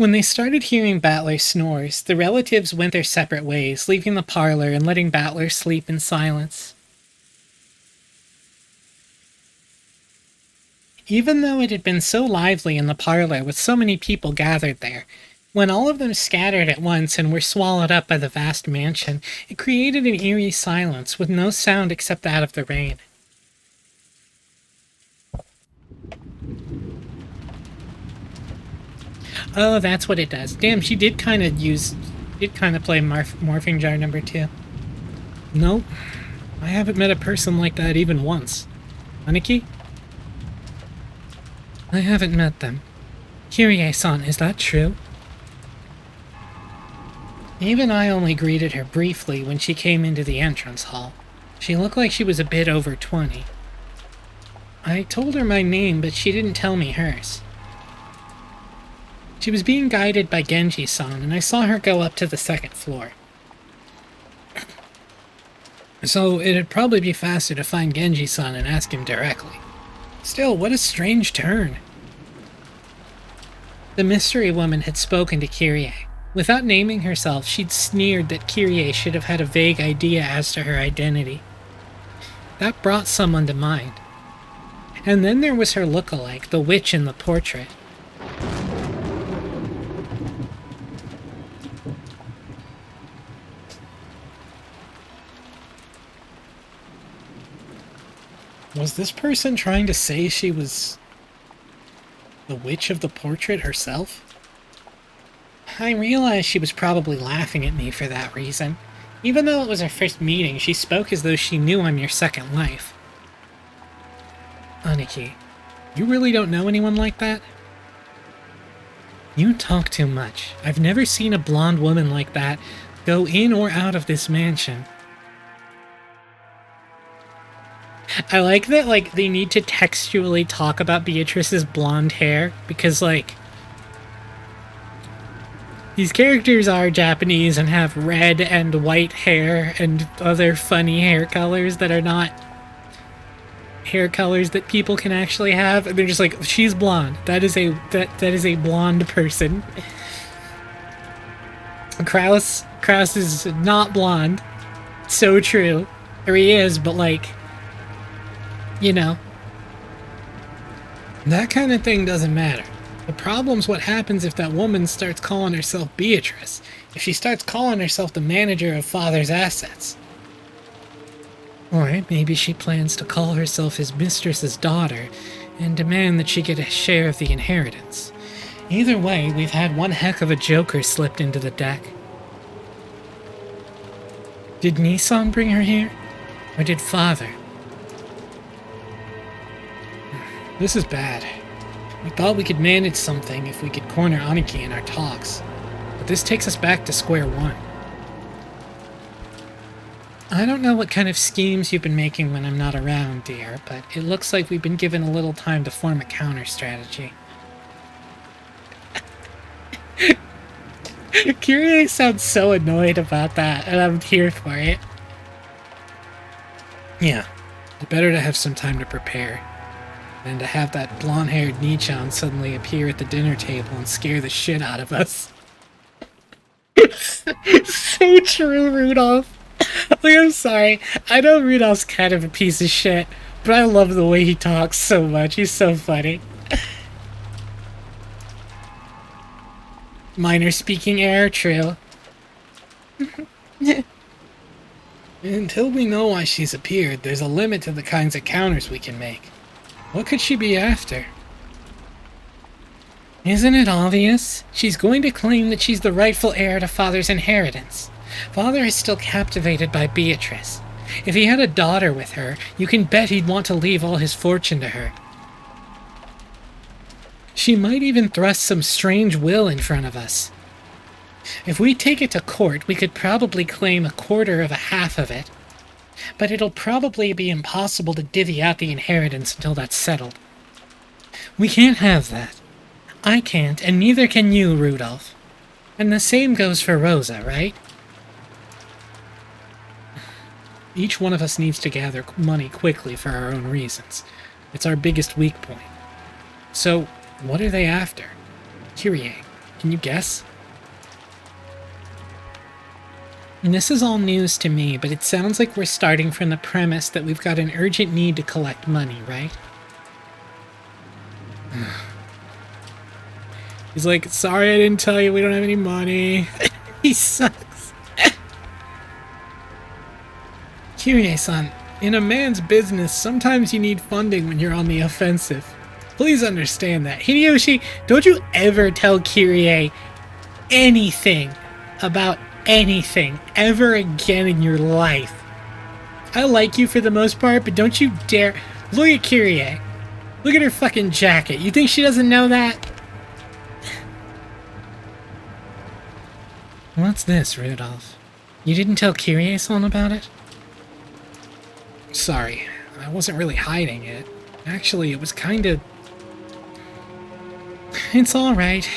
When they started hearing Battler's snores, the relatives went their separate ways, leaving the parlor and letting Battler sleep in silence. Even though it had been so lively in the parlor with so many people gathered there, when all of them scattered at once and were swallowed up by the vast mansion, it created an eerie silence with no sound except that of the rain. Oh, that's what it does. Damn, she did kind of play Morphing Jar number 2. Nope. I haven't met a person like that even once. Aniki? I haven't met them. Kyrie-san, is that true? Even I only greeted her briefly when she came into the entrance hall. She looked like she was a bit over 20. I told her my name, but she didn't tell me hers. She was being guided by Genji-san, and I saw her go up to the second floor. So it'd probably be faster to find Genji-san and ask him directly. Still, what a strange turn. The mystery woman had spoken to Kyrie. Without naming herself, she'd sneered that Kyrie should have had a vague idea as to her identity. That brought someone to mind. And then there was her look-alike, the witch in the portrait. Was this person trying to say she was the witch of the portrait herself? I realized she was probably laughing at me for that reason. Even though it was our first meeting, she spoke as though she knew I'm your second life. Aniki, you really don't know anyone like that? You talk too much. I've never seen a blonde woman like that go in or out of this mansion. I like that, like, they need to textually talk about Beatrice's blonde hair, because, like, these characters are Japanese and have red and white hair and other funny hair colors that are not hair colors that people can actually have. And they're just like, she's blonde. That is a blonde person. Kraus is not blonde. So true. Or he is, but like, you know, that kind of thing doesn't matter. The problem's what happens if that woman starts calling herself Beatrice. If she starts calling herself the manager of father's assets. Or maybe she plans to call herself his mistress's daughter and demand that she get a share of the inheritance. Either way, we've had one heck of a joker slipped into the deck. Did Nissan bring her here? Or did father? This is bad. We thought we could manage something if we could corner Aniki in our talks. But this takes us back to square one. I don't know what kind of schemes you've been making when I'm not around, dear, but it looks like we've been given a little time to form a counter-strategy. Kyrie sounds so annoyed about that, and I'm here for it. Yeah, it's better to have some time to prepare than to have that blonde-haired Nichan suddenly appear at the dinner table and scare the shit out of us. So true, Rudolph. Like, I'm sorry. I know Rudolph's kind of a piece of shit, but I love the way he talks so much. He's so funny. Minor speaking error, true. Until we know why she's appeared, there's a limit to the kinds of counters we can make. What could she be after? Isn't it obvious? She's going to claim that she's the rightful heir to Father's inheritance. Father is still captivated by Beatrice. If he had a daughter with her, you can bet he'd want to leave all his fortune to her. She might even thrust some strange will in front of us. If we take it to court, we could probably claim a quarter of a half of it. But it'll probably be impossible to divvy out the inheritance until that's settled. We can't have that. I can't, and neither can you, Rudolph. And the same goes for Rosa, right? Each one of us needs to gather money quickly for our own reasons. It's our biggest weak point. So, what are they after? Kyrie, Can you guess? And this is all news to me, but it sounds like we're starting from the premise that we've got an urgent need to collect money, right? He's like, sorry I didn't tell you we don't have any money. He sucks. Kirie-san, in a man's business, sometimes you need funding when you're on the offensive. Please understand that. Hideyoshi, don't you ever tell Kirie anything about anything ever again in your life. I like you for the most part, but don't you dare. Look at Kirie. Look at her fucking jacket. You think she doesn't know that? What's this, Rudolph? You didn't tell Kirie-san about it? Sorry, I wasn't really hiding it. Actually, it was kinda... It's alright.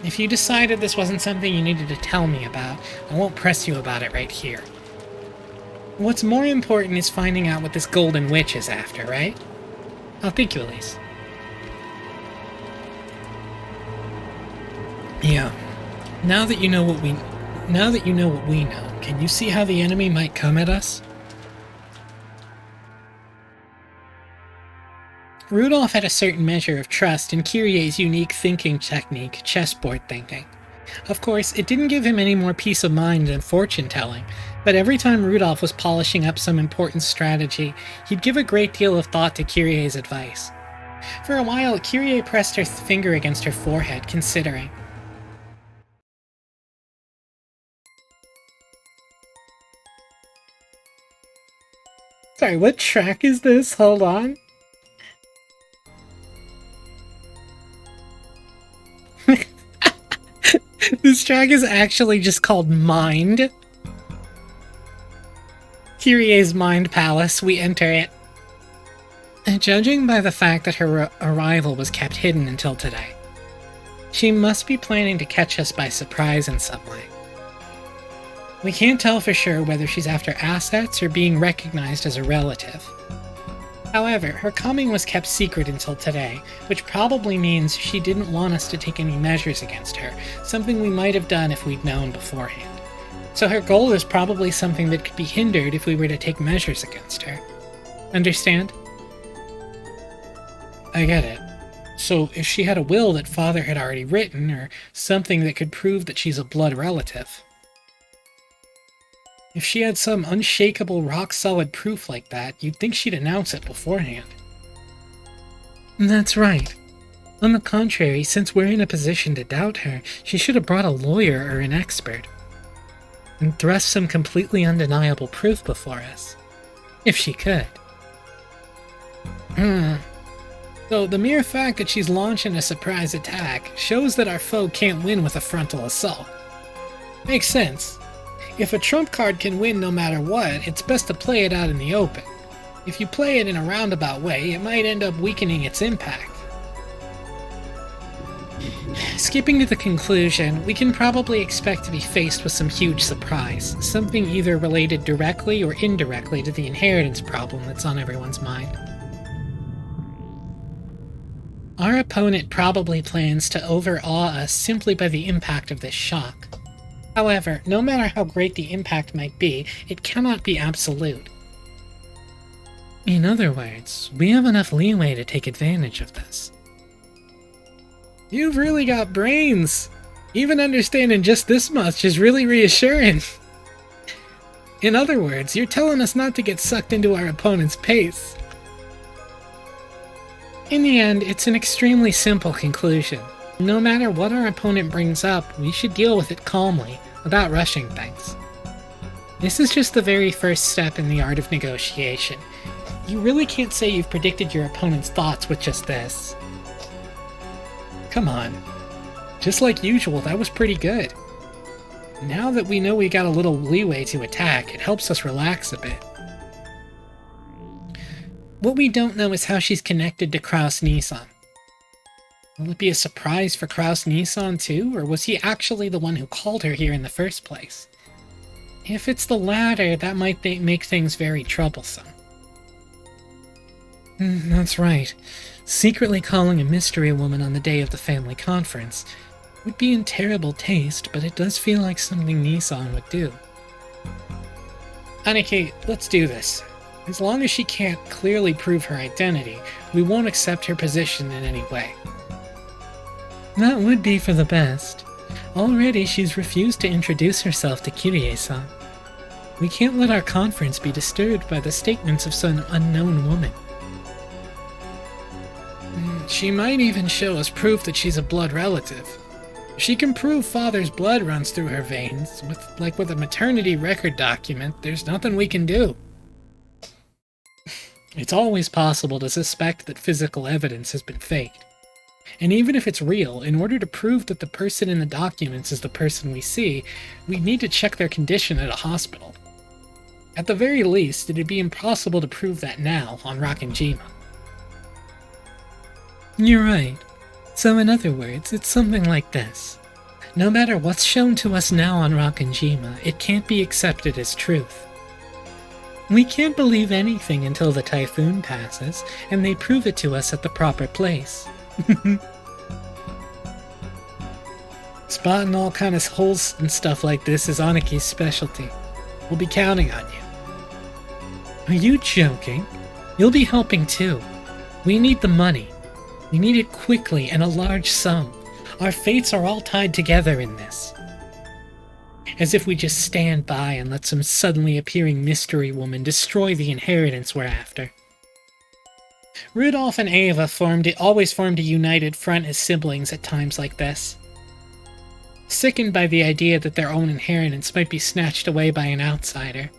If you decided this wasn't something you needed to tell me about, I won't press you about it right here. What's more important is finding out what this Golden Witch is after, right? I'll think you, Elise. Yeah. Now that you know what we know, can you see how the enemy might come at us? Rudolph had a certain measure of trust in Kirie's unique thinking technique, chessboard thinking. Of course, it didn't give him any more peace of mind than fortune-telling, but every time Rudolph was polishing up some important strategy, he'd give a great deal of thought to Kirie's advice. For a while, Kirie pressed her finger against her forehead, considering. Sorry, what track is this? Hold on. This track is actually just called Mind. Kirie's Mind Palace, we enter it. Judging by the fact that her arrival was kept hidden until today, she must be planning to catch us by surprise in some way. We can't tell for sure whether she's after assets or being recognized as a relative. However, her coming was kept secret until today, which probably means she didn't want us to take any measures against her, something we might have done if we'd known beforehand. So her goal is probably something that could be hindered if we were to take measures against her. Understand? I get it. So if she had a will that Father had already written, or something that could prove that she's a blood relative. If she had some unshakable, rock-solid proof like that, you'd think she'd announce it beforehand. That's right. On the contrary, since we're in a position to doubt her, she should have brought a lawyer or an expert, and thrust some completely undeniable proof before us. If she could. So the mere fact that she's launching a surprise attack shows that our foe can't win with a frontal assault. Makes sense. If a trump card can win no matter what, it's best to play it out in the open. If you play it in a roundabout way, it might end up weakening its impact. Skipping to the conclusion, we can probably expect to be faced with some huge surprise, something either related directly or indirectly to the inheritance problem that's on everyone's mind. Our opponent probably plans to overawe us simply by the impact of this shock. However, no matter how great the impact might be, it cannot be absolute. In other words, we have enough leeway to take advantage of this. You've really got brains! Even understanding just this much is really reassuring. In other words, you're telling us not to get sucked into our opponent's pace. In the end, it's an extremely simple conclusion. No matter what our opponent brings up, we should deal with it calmly, without rushing things. This is just the very first step in the art of negotiation. You really can't say you've predicted your opponent's thoughts with just this. Come on. Just like usual, that was pretty good. Now that we know we got a little leeway to attack, it helps us relax a bit. What we don't know is how she's connected to Kraus Nissan. Will it be a surprise for Kraus Nissan too, or was he actually the one who called her here in the first place? If it's the latter, that might make things very troublesome. That's right. Secretly calling a mystery woman on the day of the family conference. Would be in terrible taste, but it does feel like something Nissan would do. Aniki, let's do this. As long as she can't clearly prove her identity, we won't accept her position in any way. That would be for the best. Already she's refused to introduce herself to Kirie-san. We can't let our conference be disturbed by the statements of some unknown woman. She might even show us proof that she's a blood relative. If she can prove father's blood runs through her veins, with a maternity record document, there's nothing we can do. It's always possible to suspect that physical evidence has been faked. And even if it's real, in order to prove that the person in the documents is the person we see, we need to check their condition at a hospital. At the very least, it'd be impossible to prove that now on Rockinjima. You're right. So in other words, it's something like this. No matter what's shown to us now on Rockinjima, it can't be accepted as truth. We can't believe anything until the typhoon passes, and they prove it to us at the proper place. Spotting all kind of holes and stuff like this is Aniki's specialty. We'll be counting on you. Are you joking? You'll be helping too. We need the money. We need it quickly and a large sum. Our fates are all tied together in this. As if we just stand by and let some suddenly appearing mystery woman destroy the inheritance we're after. Rudolph and Ava always formed a united front as siblings at times like this. Sickened by the idea that their own inheritance might be snatched away by an outsider.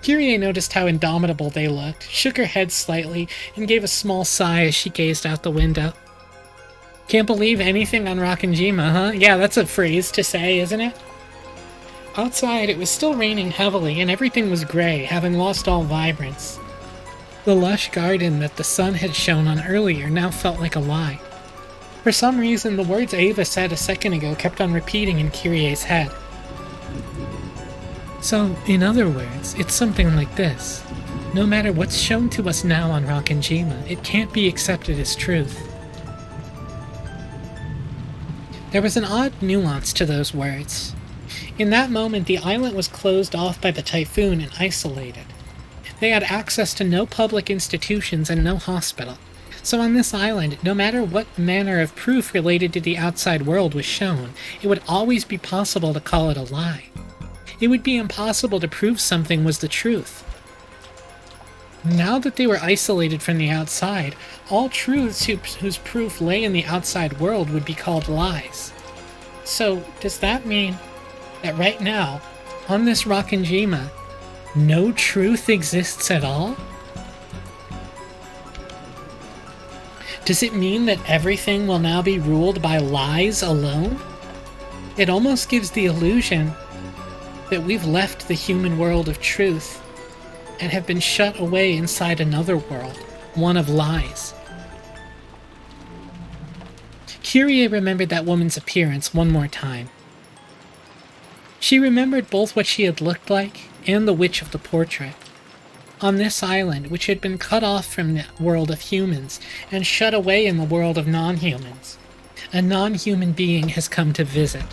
Kyrie noticed how indomitable they looked, shook her head slightly, and gave a small sigh as she gazed out the window. Can't believe anything on Rockinjima, huh? Yeah, that's a phrase to say, isn't it? Outside, it was still raining heavily, and everything was gray, having lost all vibrance. The lush garden that the sun had shone on earlier now felt like a lie. For some reason, the words Ava said a second ago kept on repeating in Kyrie's head. So, in other words, it's something like this. No matter what's shown to us now on Rockinjima, it can't be accepted as truth. There was an odd nuance to those words. In that moment, the island was closed off by the typhoon and isolated. They had access to no public institutions and no hospital. So on this island, no matter what manner of proof related to the outside world was shown, it would always be possible to call it a lie. It would be impossible to prove something was the truth. Now that they were isolated from the outside, all truths whose proof lay in the outside world would be called lies. So, does that mean that right now, on this Rockinjima, no truth exists at all? Does it mean that everything will now be ruled by lies alone? It almost gives the illusion that we've left the human world of truth and have been shut away inside another world, one of lies. Kyrie remembered that woman's appearance one more time. She remembered both what she had looked like and the witch of the portrait. On this island, which had been cut off from the world of humans and shut away in the world of non-humans, a non-human being has come to visit.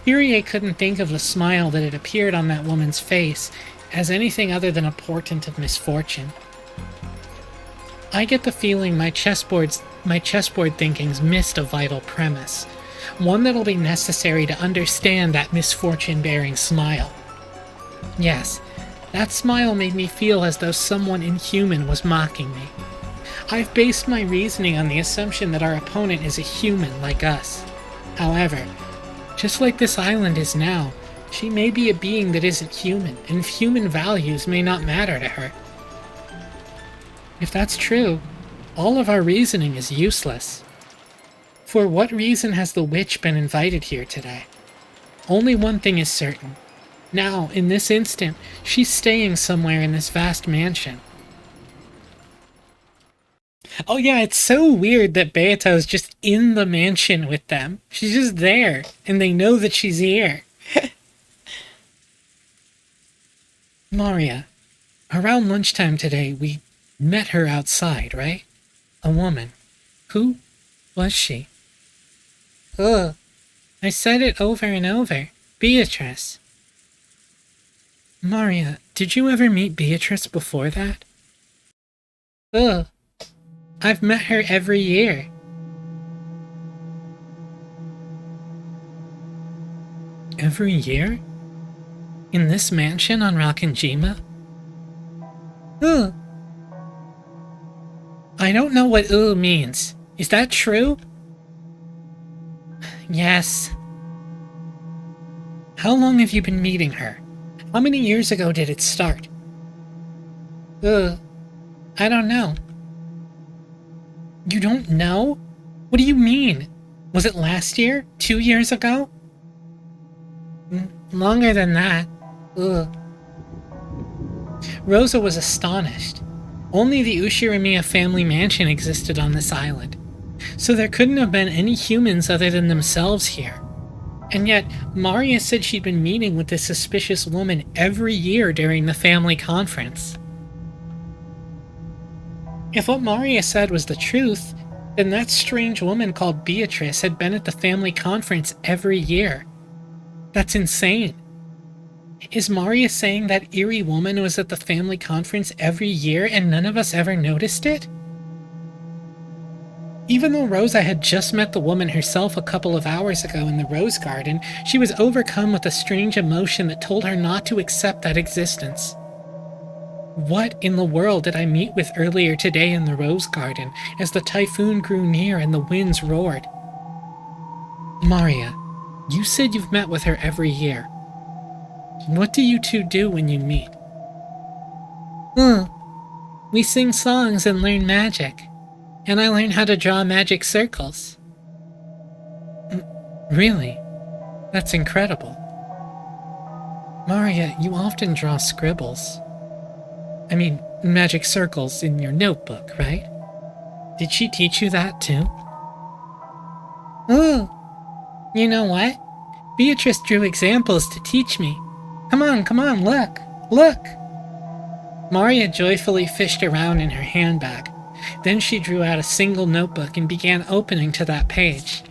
Kyrie couldn't think of the smile that had appeared on that woman's face as anything other than a portent of misfortune. I get the feeling my chessboard thinking's missed a vital premise, one that'll be necessary to understand that misfortune-bearing smile. Yes, that smile made me feel as though someone inhuman was mocking me. I've based my reasoning on the assumption that our opponent is a human like us. However, just like this island is now, she may be a being that isn't human, and human values may not matter to her. If that's true, all of our reasoning is useless. For what reason has the witch been invited here today? Only one thing is certain. Now, in this instant, she's staying somewhere in this vast mansion. Oh yeah, it's so weird that Beato's just in the mansion with them. She's just there, and they know that she's here. Maria, around lunchtime today, we met her outside, right? A woman. Who was she? Ugh. I said it over and over. Beatrice. Maria, did you ever meet Beatrice before that? Ugh. I've met her every year. Every year? In this mansion on Rakanjima? Ugh. I don't know what ugh means. Is that true? Yes. How long have you been meeting her? How many years ago did it start? I don't know. You don't know? What do you mean? Was it last year? 2 years ago? Longer than that. Ugh. Rosa was astonished. Only the Ushiramiya family mansion existed on this island, so there couldn't have been any humans other than themselves here. And yet, Maria said she'd been meeting with this suspicious woman every year during the family conference. If what Maria said was the truth, then that strange woman called Beatrice had been at the family conference every year. That's insane. Is Maria saying that eerie woman was at the family conference every year and none of us ever noticed it? Even though Rosa had just met the woman herself a couple of hours ago in the Rose Garden, she was overcome with a strange emotion that told her not to accept that existence. What in the world did I meet with earlier today in the Rose Garden as the typhoon grew near and the winds roared? Maria, you said you've met with her every year. What do you two do when you meet? We sing songs and learn magic. And I learn how to draw magic circles. Really? That's incredible. Maria, you often draw scribbles. I mean, magic circles in your notebook, right? Did she teach you that too? You know what? Beatrice drew examples to teach me. Come on, look. Maria joyfully fished around in her handbag. Then she drew out a single notebook and began opening to that page.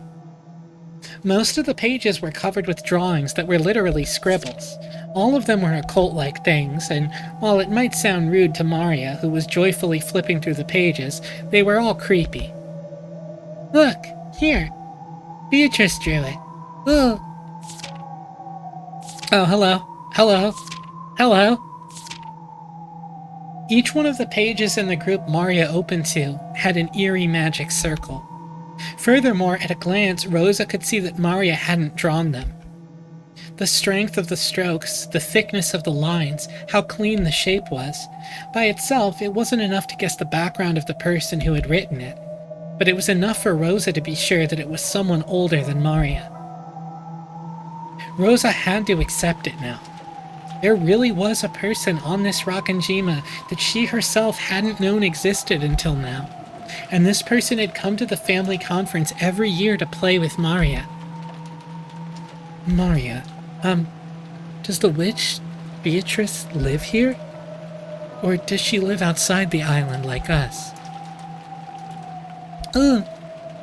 Most of the pages were covered with drawings that were literally scribbles. All of them were occult-like things, and while it might sound rude to Maria, who was joyfully flipping through the pages, they were all creepy. Look, here. Beatrice drew it. Ooh. Oh, hello. Each one of the pages in the group Maria opened to had an eerie magic circle. Furthermore, at a glance, Rosa could see that Maria hadn't drawn them. The strength of the strokes, the thickness of the lines, how clean the shape was. By itself, it wasn't enough to guess the background of the person who had written it, but it was enough for Rosa to be sure that it was someone older than Maria. Rosa had to accept it now. There really was a person on this Rakanjima that she herself hadn't known existed until now, and this person had come to the family conference every year to play with Maria. Maria, does the witch Beatrice live here? Or does she live outside the island like us?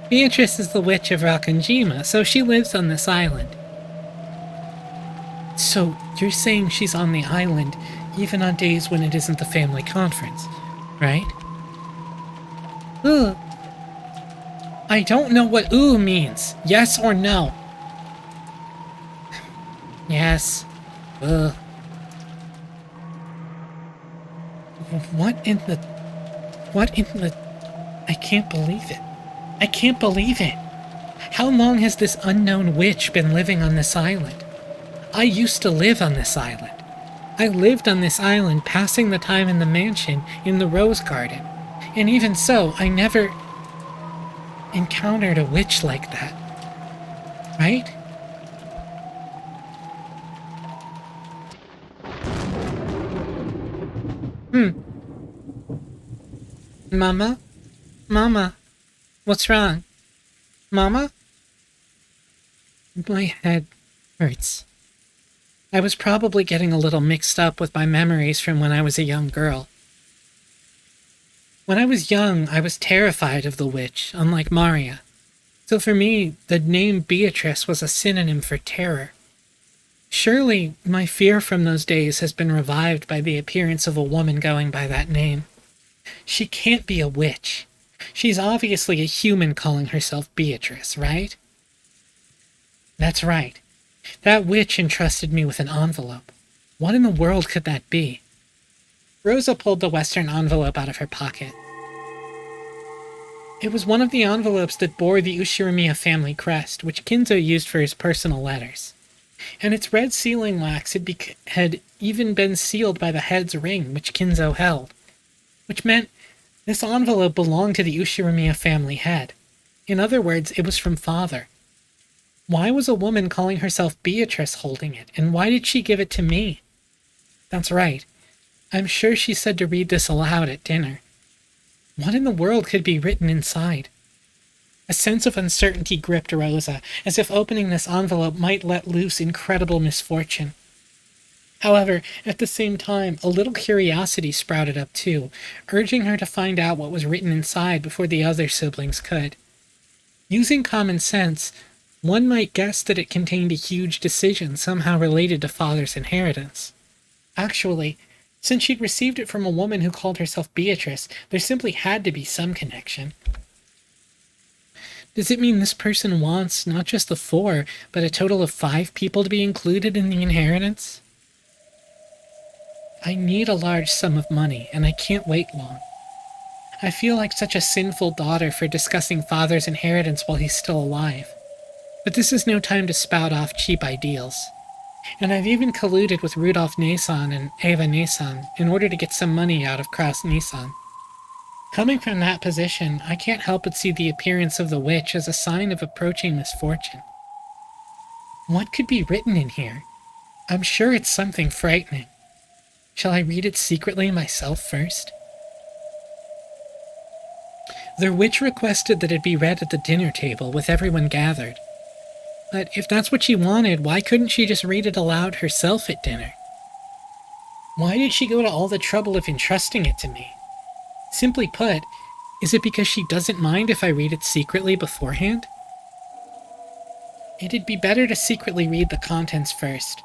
Beatrice is the witch of Rakanjima, so she lives on this island. So, you're saying she's on the island even on days when it isn't the family conference, right? I don't know what means. Yes or no? Yes. What in the... I can't believe it. How long has this unknown witch been living on this island? I used to live on this island. I lived on this island, passing the time in the mansion in the Rose Garden. And even so, I never encountered a witch like that. Right? Mama, what's wrong? Mama? My head hurts. I was probably getting a little mixed up with my memories from when I was a young girl. When I was young, I was terrified of the witch, unlike Maria. So for me, the name Beatrice was a synonym for terror. Surely my fear from those days has been revived by the appearance of a woman going by that name. She can't be a witch. She's obviously a human calling herself Beatrice, right? That's right. That witch entrusted me with an envelope. What in the world could that be? Rosa pulled the Western envelope out of her pocket. It was one of the envelopes that bore the Ushirimiya family crest, which Kinzo used for his personal letters. And its red sealing wax had even been sealed by the head's ring, which Kinzo held, which meant this envelope belonged to the Ushirimiya family head. In other words, it was from Father. Why was a woman calling herself Beatrice holding it, and why did she give it to me? That's right. I'm sure she said to read this aloud at dinner. What in the world could be written inside? A sense of uncertainty gripped Rosa, as if opening this envelope might let loose incredible misfortune. However, at the same time, a little curiosity sprouted up too, urging her to find out what was written inside before the other siblings could. Using common sense, one might guess that it contained a huge decision somehow related to Father's inheritance. Actually, since she'd received it from a woman who called herself Beatrice, there simply had to be some connection. Does it mean this person wants not just the 4, but a total of 5 people to be included in the inheritance? I need a large sum of money, and I can't wait long. I feel like such a sinful daughter for discussing Father's inheritance while he's still alive. But this is no time to spout off cheap ideals. And I've even colluded with Rudolf Nason and Eva Nason in order to get some money out of Kraus Nason. Coming from that position, I can't help but see the appearance of the witch as a sign of approaching misfortune. What could be written in here? I'm sure it's something frightening. Shall I read it secretly myself first? The witch requested that it be read at the dinner table with everyone gathered. But if that's what she wanted, why couldn't she just read it aloud herself at dinner? Why did she go to all the trouble of entrusting it to me? Simply put, is it because she doesn't mind if I read it secretly beforehand? It'd be better to secretly read the contents first.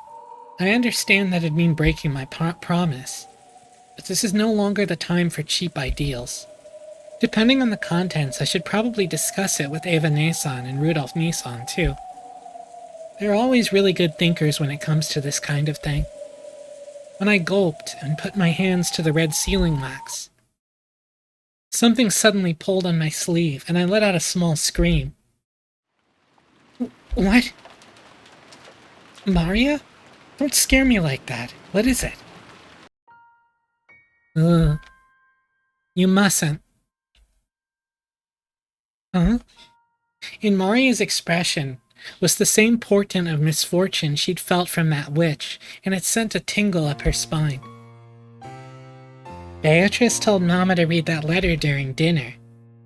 I understand that'd mean breaking my promise, but this is no longer the time for cheap ideals. Depending on the contents, I should probably discuss it with Eva Nason and Rudolf Nason, too. They're always really good thinkers when it comes to this kind of thing. When I gulped and put my hands to the red sealing wax, something suddenly pulled on my sleeve, and I let out a small scream. What? Maria? Don't scare me like that. What is it? You mustn't. Huh? In Maria's expression was the same portent of misfortune she'd felt from that witch, and it sent a tingle up her spine. Beatrice told Mama to read that letter during dinner.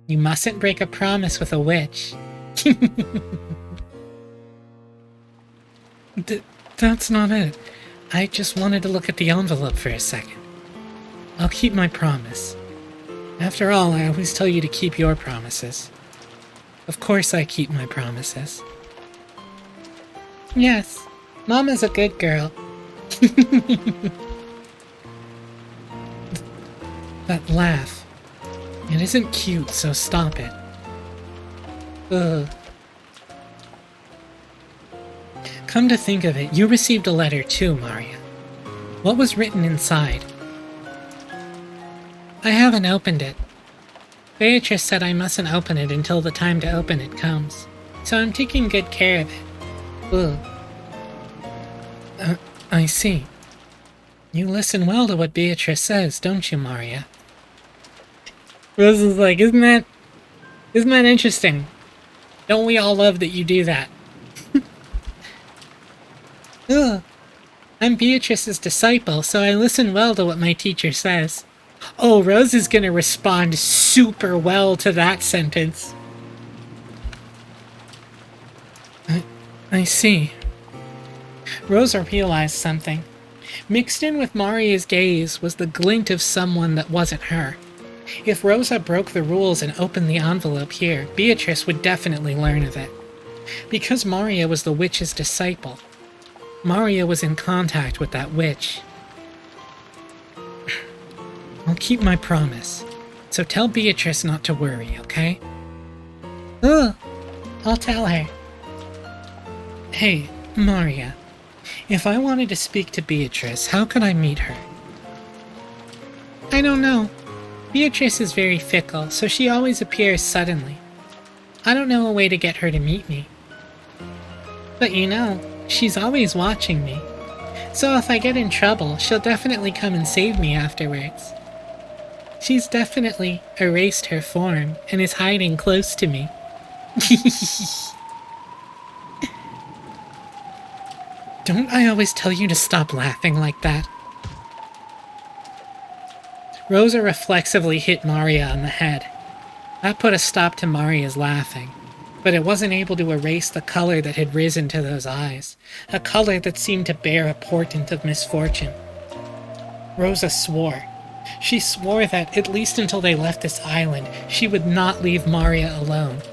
You mustn't break a promise with a witch. That's not it. I just wanted to look at the envelope for a second. I'll keep my promise. After all, I always tell you to keep your promises. Of course I keep my promises. Yes, Mama's a good girl. That laugh. It isn't cute, so stop it. Ugh. Come to think of it, you received a letter too, Maria. What was written inside? I haven't opened it. Beatrice said I mustn't open it until the time to open it comes, so I'm taking good care of it. Ugh. I see. You listen well to what Beatrice says, don't you, Maria? Rose is like, isn't that interesting? Don't we all love that you do that? Ugh. I'm Beatrice's disciple, so I listen well to what my teacher says. Oh, Rose is gonna respond super well to that sentence. I see. Rosa realized something. Mixed in with Maria's gaze was the glint of someone that wasn't her. If Rosa broke the rules and opened the envelope here, Beatrice would definitely learn of it. Because Maria was the witch's disciple, Maria was in contact with that witch. I'll keep my promise. So tell Beatrice not to worry, okay? Ugh, I'll tell her. Hey, Maria, if I wanted to speak to Beatrice, how could I meet her? I don't know. Beatrice is very fickle, so she always appears suddenly. I don't know a way to get her to meet me. But you know, she's always watching me. So if I get in trouble, she'll definitely come and save me afterwards. She's definitely erased her form and is hiding close to me. Don't I always tell you to stop laughing like that? Rosa reflexively hit Maria on the head. That put a stop to Maria's laughing, but it wasn't able to erase the color that had risen to those eyes, a color that seemed to bear a portent of misfortune. Rosa swore. She swore that, at least until they left this island, she would not leave Maria alone.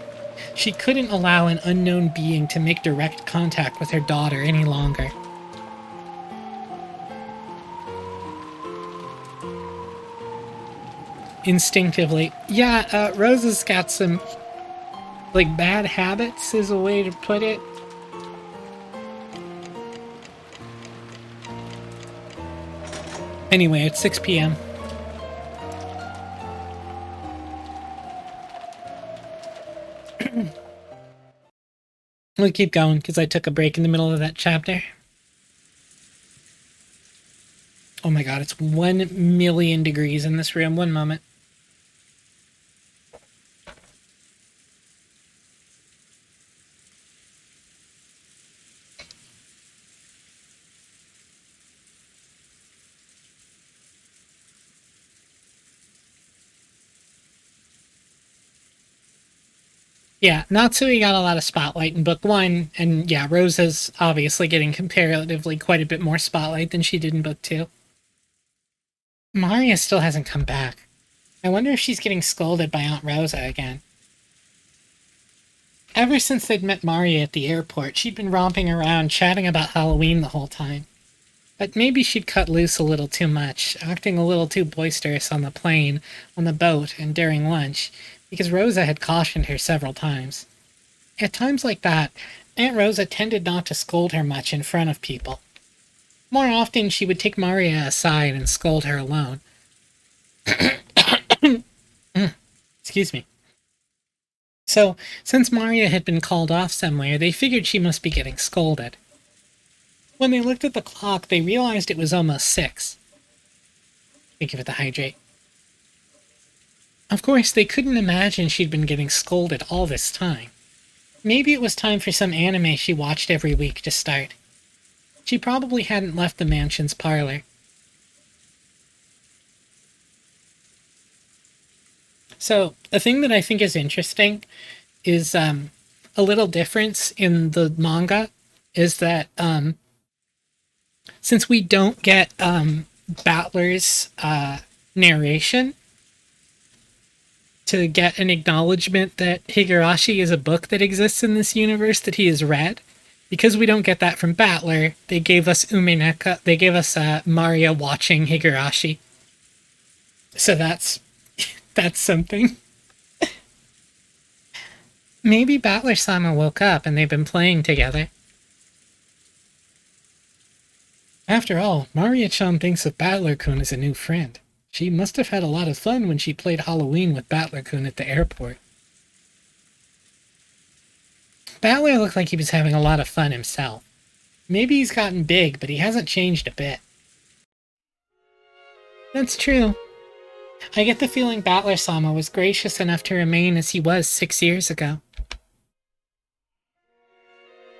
She couldn't allow an unknown being to make direct contact with her daughter any longer. Instinctively, Rosa's got some, bad habits is a way to put it. Anyway, it's 6 p.m. We'll keep going, because I took a break in the middle of that chapter. Oh my god, it's 1,000,000 degrees in this room. One moment. Yeah, Natsui got a lot of spotlight in book one, and yeah, Rosa's obviously getting comparatively quite a bit more spotlight than she did in book two. Maria still hasn't come back. I wonder if she's getting scolded by Aunt Rosa again. Ever since they'd met Maria at the airport, she'd been romping around chatting about Halloween the whole time. But maybe she'd cut loose a little too much, acting a little too boisterous on the plane, on the boat, and during lunch, because Rosa had cautioned her several times. At times like that, Aunt Rosa tended not to scold her much in front of people. More often, she would take Maria aside and scold her alone. Excuse me. So, since Maria had been called off somewhere, they figured she must be getting scolded. When they looked at the clock, they realized it was almost 6. Thank you for the hydrate. Of course, they couldn't imagine she'd been getting scolded all this time. Maybe it was time for some anime she watched every week to start. She probably hadn't left the mansion's parlor. So, a thing that I think is interesting is a little difference in the manga is that since we don't get Battler's narration, to get an acknowledgement that Higurashi is a book that exists in this universe that he has read, because we don't get that from Battler, they gave us Umineko, they gave us Maria watching Higurashi. So that's something. Maybe Battler-sama woke up and they've been playing together. After all, Maria-chan thinks of Battler-kun as a new friend. She must have had a lot of fun when she played Halloween with Battler-kun at the airport. Battler looked like he was having a lot of fun himself. Maybe he's gotten big, but he hasn't changed a bit. That's true. I get the feeling Battler-sama was gracious enough to remain as he was 6 years ago.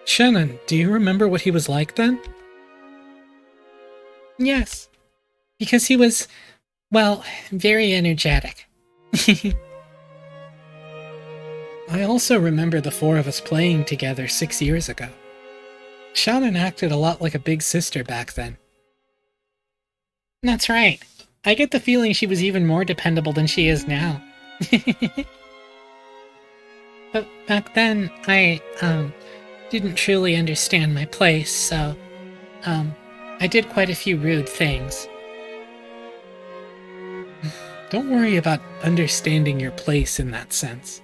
Shannon, do you remember what he was like then? Yes. Because he was, well, very energetic. I also remember the 4 of us playing together 6 years ago. Shannon acted a lot like a big sister back then. That's right. I get the feeling she was even more dependable than she is now. But back then, I, didn't truly understand my place, so, I did quite a few rude things. Don't worry about understanding your place in that sense.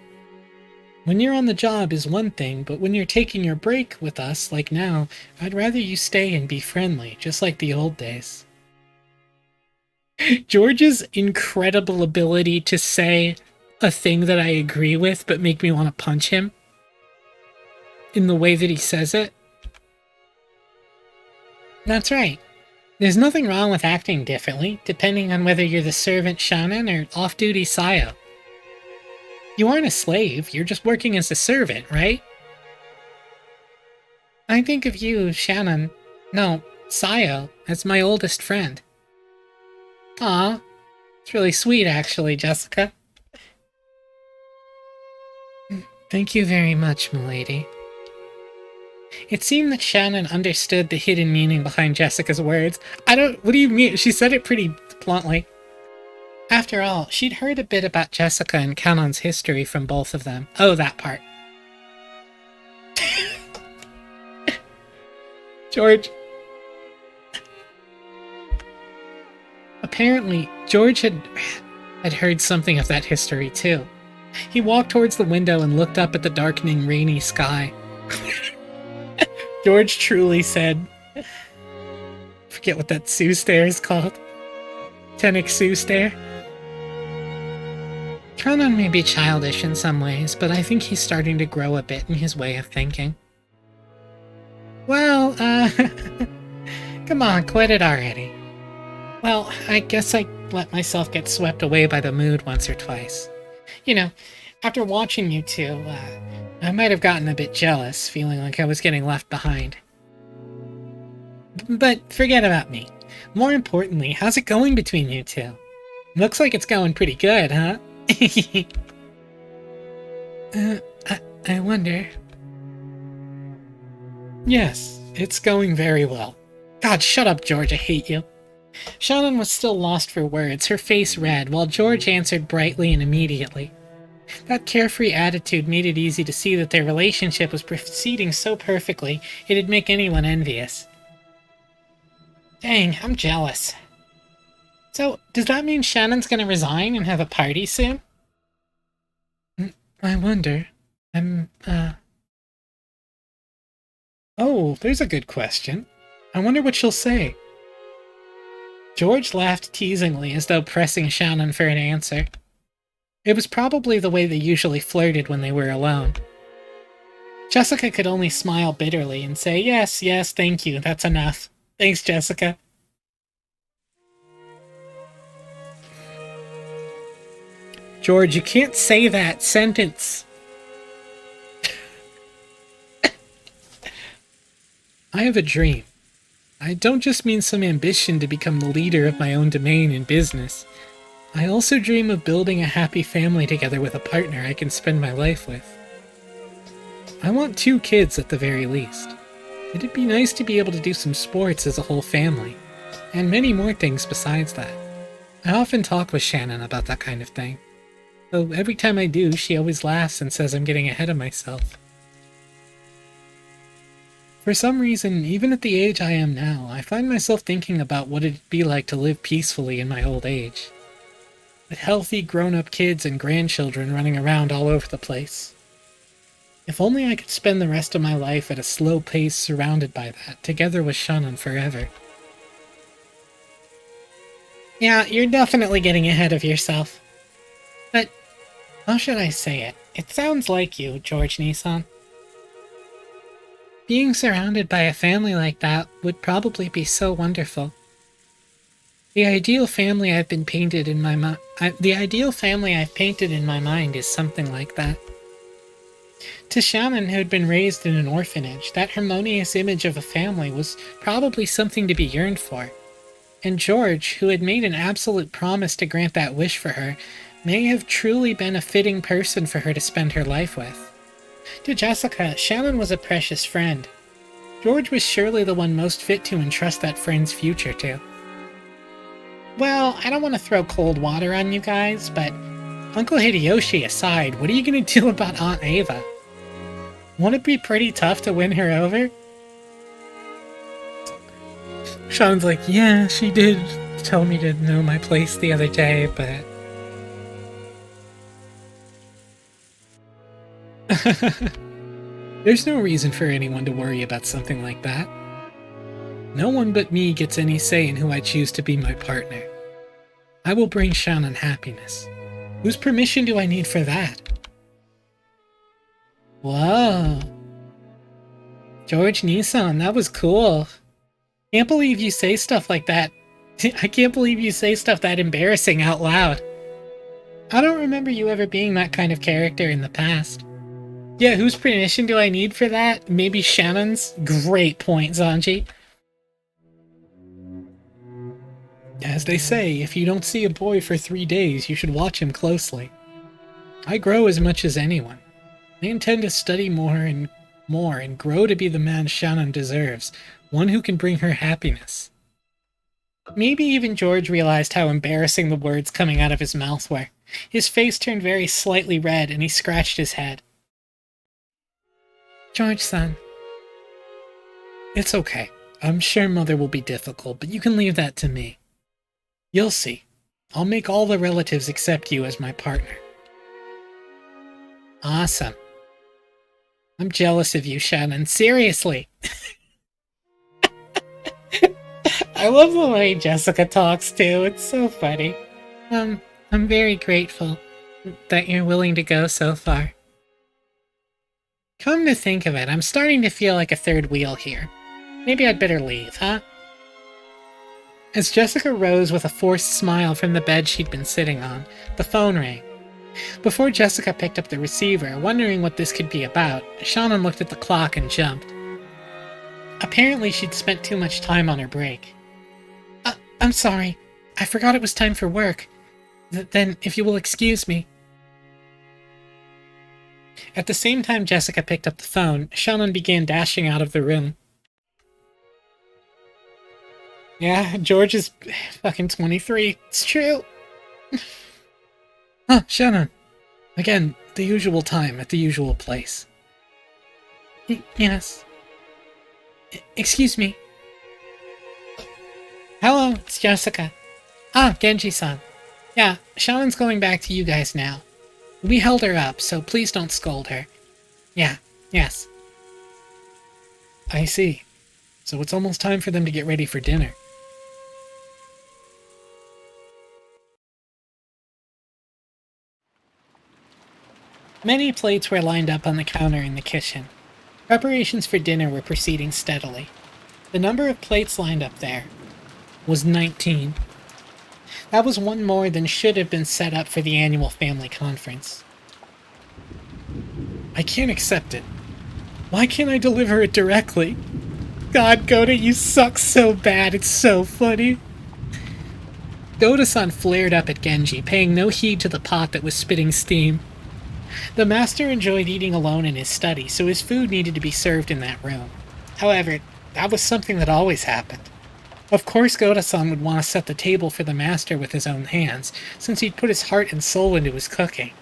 When you're on the job is one thing, but when you're taking your break with us, like now, I'd rather you stay and be friendly, just like the old days. George's incredible ability to say a thing that I agree with but make me want to punch him in the way that he says it. That's right. There's nothing wrong with acting differently, depending on whether you're the servant Shannon or off-duty Sayo. You aren't a slave, you're just working as a servant, right? I think of you, Shannon, no, Sayo, as my oldest friend. Aw, it's really sweet actually, Jessica. Thank you very much, milady. It seemed that Shannon understood the hidden meaning behind Jessica's words. What do you mean? She said it pretty bluntly. After all, she'd heard a bit about Jessica and Cannon's history from both of them. Oh, that part. George. Apparently, George had heard something of that history too. He walked towards the window and looked up at the darkening, rainy sky. George truly said, I forget what that Sue stare is called. Tenek Sue stare. Kanan may be childish in some ways, but I think he's starting to grow a bit in his way of thinking. Well, come on, quit it already. Well, I guess I let myself get swept away by the mood once or twice. You know, after watching you two, I might have gotten a bit jealous, feeling like I was getting left behind. But forget about me. More importantly, how's it going between you two? Looks like it's going pretty good, huh? I wonder. Yes, it's going very well. God, shut up, George, I hate you. Shannon was still lost for words, her face red, while George answered brightly and immediately. That carefree attitude made it easy to see that their relationship was proceeding so perfectly, it'd make anyone envious. Dang, I'm jealous. So, does that mean Shannon's gonna resign and have a party soon? I wonder. Oh, there's a good question. I wonder what she'll say. George laughed teasingly as though pressing Shannon for an answer. It was probably the way they usually flirted when they were alone. Jessica could only smile bitterly and say, yes, thank you, that's enough. Thanks, Jessica. George, you can't say that sentence. I have a dream. I don't just mean some ambition to become the leader of my own domain in business. I also dream of building a happy family together with a partner I can spend my life with. I want 2 kids at the very least. It'd be nice to be able to do some sports as a whole family, and many more things besides that. I often talk with Shannon about that kind of thing, though every time I do, she always laughs and says I'm getting ahead of myself. For some reason, even at the age I am now, I find myself thinking about what it'd be like to live peacefully in my old age. With healthy, grown-up kids and grandchildren running around all over the place. If only I could spend the rest of my life at a slow pace surrounded by that, together with Shannon forever. Yeah, you're definitely getting ahead of yourself. But, how should I say it? It sounds like you, George Nissan. Being surrounded by a family like that would probably be so wonderful. The ideal family I've painted in my mind is something like that. To Shannon, who had been raised in an orphanage, that harmonious image of a family was probably something to be yearned for. And George, who had made an absolute promise to grant that wish for her, may have truly been a fitting person for her to spend her life with. To Jessica, Shannon was a precious friend. George was surely the one most fit to entrust that friend's future to. Well, I don't want to throw cold water on you guys, but Uncle Hideyoshi aside, what are you going to do about Aunt Ava? Won't it be pretty tough to win her over? Shannon's like, yeah, she did tell me to know my place the other day, but... There's no reason for anyone to worry about something like that. No one but me gets any say in who I choose to be my partner. I will bring Shannon happiness. Whose permission do I need for that? Whoa. George Nissan, that was cool. Can't believe you say stuff like that. I can't believe you say stuff that embarrassing out loud. I don't remember you ever being that kind of character in the past. Yeah, whose permission do I need for that? Maybe Shannon's? Great point, Zanji. As they say, if you don't see a boy for 3 days, you should watch him closely. I grow as much as anyone. I intend to study more and grow to be the man Shannon deserves, one who can bring her happiness. Maybe even George realized how embarrassing the words coming out of his mouth were. His face turned very slightly red, and he scratched his head. George-san. It's okay. I'm sure Mother will be difficult, but you can leave that to me. You'll see. I'll make all the relatives accept you as my partner. Awesome. I'm jealous of you, Shannon. Seriously. I love the way Jessica talks, too. It's so funny. I'm very grateful that you're willing to go so far. Come to think of it, I'm starting to feel like a third wheel here. Maybe I'd better leave, huh? As Jessica rose with a forced smile from the bed she'd been sitting on, the phone rang. Before Jessica picked up the receiver, wondering what this could be about, Shannon looked at the clock and jumped. Apparently she'd spent too much time on her break. I'm sorry. I forgot it was time for work. Then, if you will excuse me. At the same time Jessica picked up the phone, Shannon began dashing out of the room. Yeah, George is fucking 23. It's true. Huh, Shannon. Again, the usual time, at the usual place. Yes. Excuse me. Hello, it's Jessica. Ah, Genji-san. Yeah, Shannon's going back to you guys now. We held her up, so please don't scold her. Yeah, yes. I see. So it's almost time for them to get ready for dinner. Many plates were lined up on the counter in the kitchen. Preparations for dinner were proceeding steadily. The number of plates lined up there was 19. That was one more than should have been set up for the annual family conference. I can't accept it. Why can't I deliver it directly? God, Goda, you suck so bad, it's so funny. Goda-san flared up at Genji, paying no heed to the pot that was spitting steam. The master enjoyed eating alone in his study, so his food needed to be served in that room. However, that was something that always happened. Of course Goda-san would want to set the table for the master with his own hands, since he'd put his heart and soul into his cooking.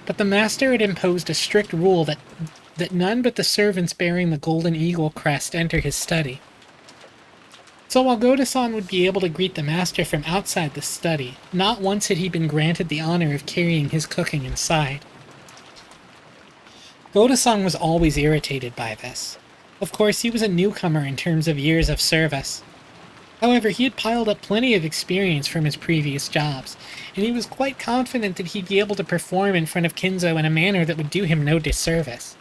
But the master had imposed a strict rule that none but the servants bearing the golden eagle crest enter his study. So while Goda-san would be able to greet the master from outside the study, not once had he been granted the honor of carrying his cooking inside. Goda-san was always irritated by this. Of course, he was a newcomer in terms of years of service. However, he had piled up plenty of experience from his previous jobs, and he was quite confident that he'd be able to perform in front of Kinzo in a manner that would do him no disservice.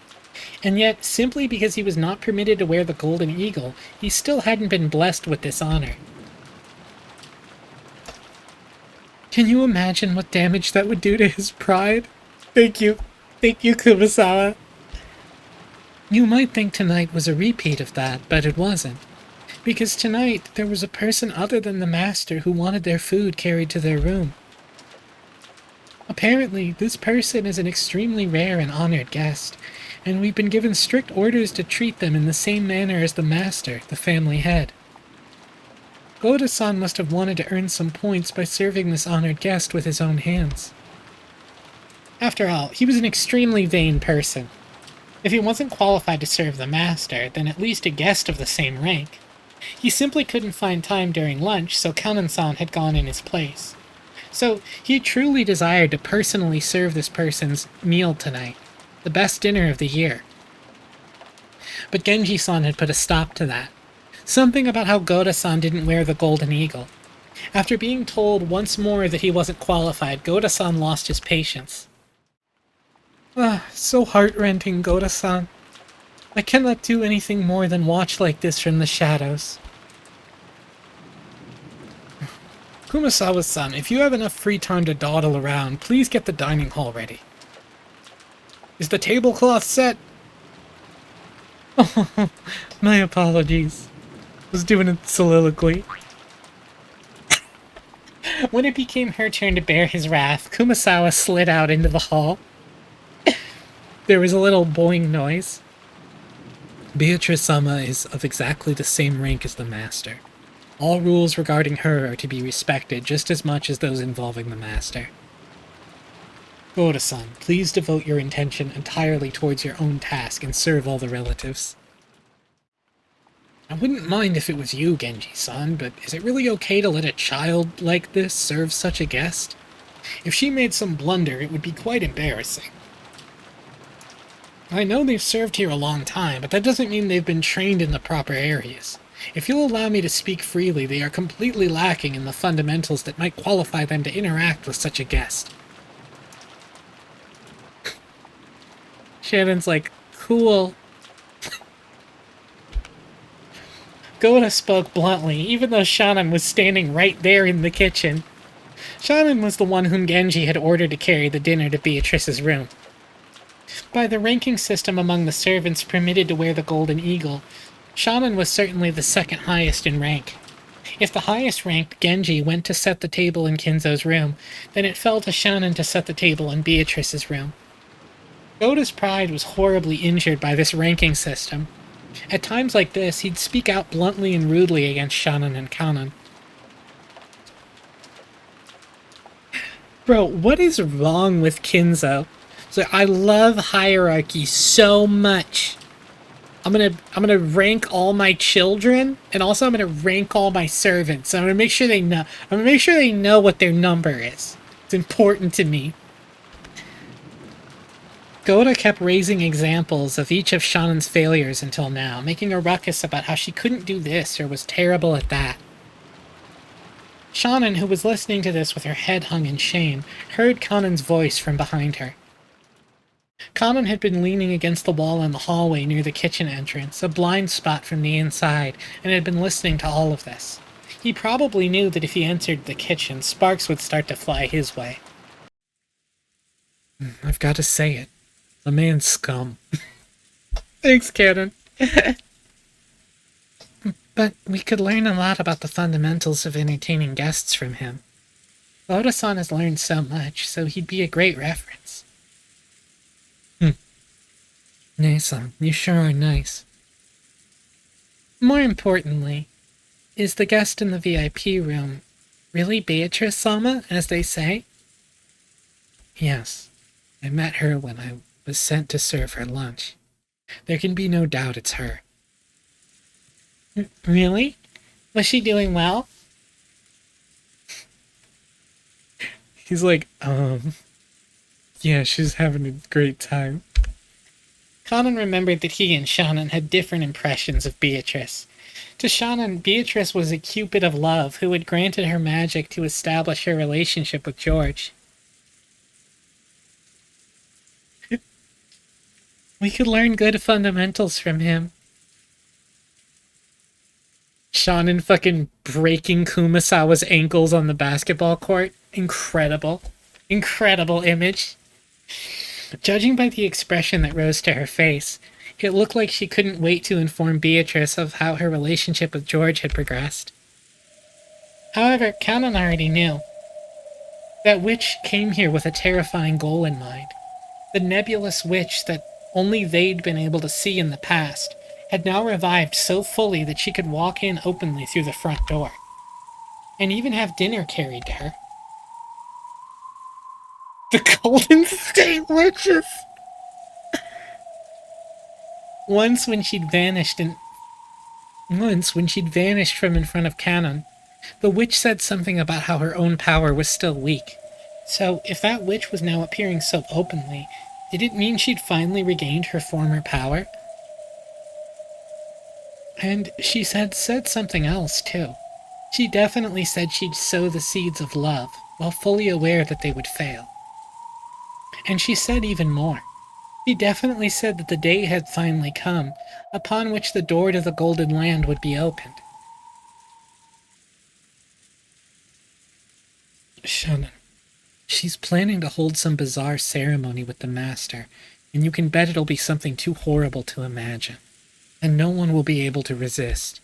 And yet, simply because he was not permitted to wear the golden eagle, he still hadn't been blessed with this honor. Can you imagine what damage that would do to his pride? Thank you, Kumasawa. You might think tonight was a repeat of that, but it wasn't. Because tonight, there was a person other than the master who wanted their food carried to their room. Apparently, this person is an extremely rare and honored guest, and we've been given strict orders to treat them in the same manner as the master, the family head. Goda-san must have wanted to earn some points by serving this honored guest with his own hands. After all, he was an extremely vain person. If he wasn't qualified to serve the master, then at least a guest of the same rank. He simply couldn't find time during lunch, so Kanan-san had gone in his place. So he truly desired to personally serve this person's meal tonight, the best dinner of the year. But Genji-san had put a stop to that. Something about how Goda-san didn't wear the golden eagle. After being told once more that he wasn't qualified, Goda-san lost his patience. So heart-rending, Goda-san. I cannot do anything more than watch like this from the shadows. Kumasawa-san, if you have enough free time to dawdle around, please get the dining hall ready. Is the tablecloth set? Oh, my apologies. I was doing a soliloquy. When it became her turn to bear his wrath, Kumasawa slid out into the hall. There was a little boing noise. Beatrice-sama is of exactly the same rank as the master. All rules regarding her are to be respected just as much as those involving the master. Goda-san, please devote your intention entirely towards your own task and serve all the relatives. I wouldn't mind if it was you, Genji-san, but is it really okay to let a child like this serve such a guest? If she made some blunder, it would be quite embarrassing. I know they've served here a long time, but that doesn't mean they've been trained in the proper areas. If you'll allow me to speak freely, they are completely lacking in the fundamentals that might qualify them to interact with such a guest. Shannon's like, cool. Goda spoke bluntly, even though Shannon was standing right there in the kitchen. Shannon was the one whom Genji had ordered to carry the dinner to Beatrice's room. By the ranking system among the servants permitted to wear the golden eagle, Shannon was certainly the second highest in rank. If the highest ranked Genji went to set the table in Kinzo's room, then it fell to Shannon to set the table in Beatrice's room. Goda's pride was horribly injured by this ranking system. At times like this, he'd speak out bluntly and rudely against Shannon and Kanan. Bro, what is wrong with Kinzo? So I love hierarchy so much. I'm gonna rank all my children, and also I'm gonna rank all my servants. I'm gonna make sure they know. I'm gonna make sure they know what their number is. It's important to me. Goda kept raising examples of each of Shannon's failures until now, making a ruckus about how she couldn't do this or was terrible at that. Shannon, who was listening to this with her head hung in shame, heard Kanan's voice from behind her. Kanan had been leaning against the wall in the hallway near the kitchen entrance, a blind spot from the inside, and had been listening to all of this. He probably knew that if he entered the kitchen, sparks would start to fly his way. I've got to say it. The man's scum. Thanks, Cannon. But we could learn a lot about the fundamentals of entertaining guests from him. Oda-san has learned so much, so he'd be a great reference. Nei-san, you sure are nice. More importantly, is the guest in the VIP room really Beatrice-sama, as they say? Yes, I met her when I was sent to serve her lunch. There can be no doubt it's her. Really? Was she doing well? He's like, yeah, she's having a great time. Kanan remembered that he and Shannon had different impressions of Beatrice. To Shannon, Beatrice was a cupid of love who had granted her magic to establish her relationship with George. We could learn good fundamentals from him. Shannon fucking breaking Kumasawa's ankles on the basketball court. Incredible. Incredible image. Judging by the expression that rose to her face, it looked like she couldn't wait to inform Beatrice of how her relationship with George had progressed. However, Kanan already knew. That witch came here with a terrifying goal in mind. The nebulous witch that only they'd been able to see in the past had now revived so fully that she could walk in openly through the front door. and even have dinner carried to her. The Golden State Witches! Once when she'd vanished from in front of Cannon, the witch said something about how her own power was still weak. So, if that witch was now appearing so openly, did it mean she'd finally regained her former power? And she said something else, too. She definitely said she'd sow the seeds of love, while fully aware that they would fail. And she said even more. She definitely said that the day had finally come, upon which the door to the Golden Land would be opened. Shannon, she's planning to hold some bizarre ceremony with the Master, and you can bet it'll be something too horrible to imagine, and no one will be able to resist.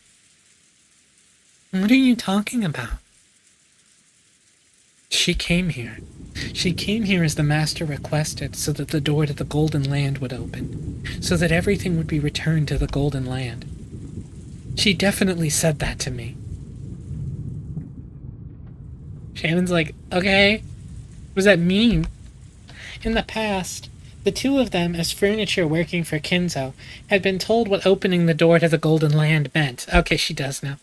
What are you talking about? She came here. She came here as the Master requested, so that the door to the Golden Land would open, so that everything would be returned to the Golden Land. She definitely said that to me. Shannon's like, okay, what does that mean? In the past, the two of them, as furniture working for Kinzo, had been told what opening the door to the Golden Land meant. Okay, she does now.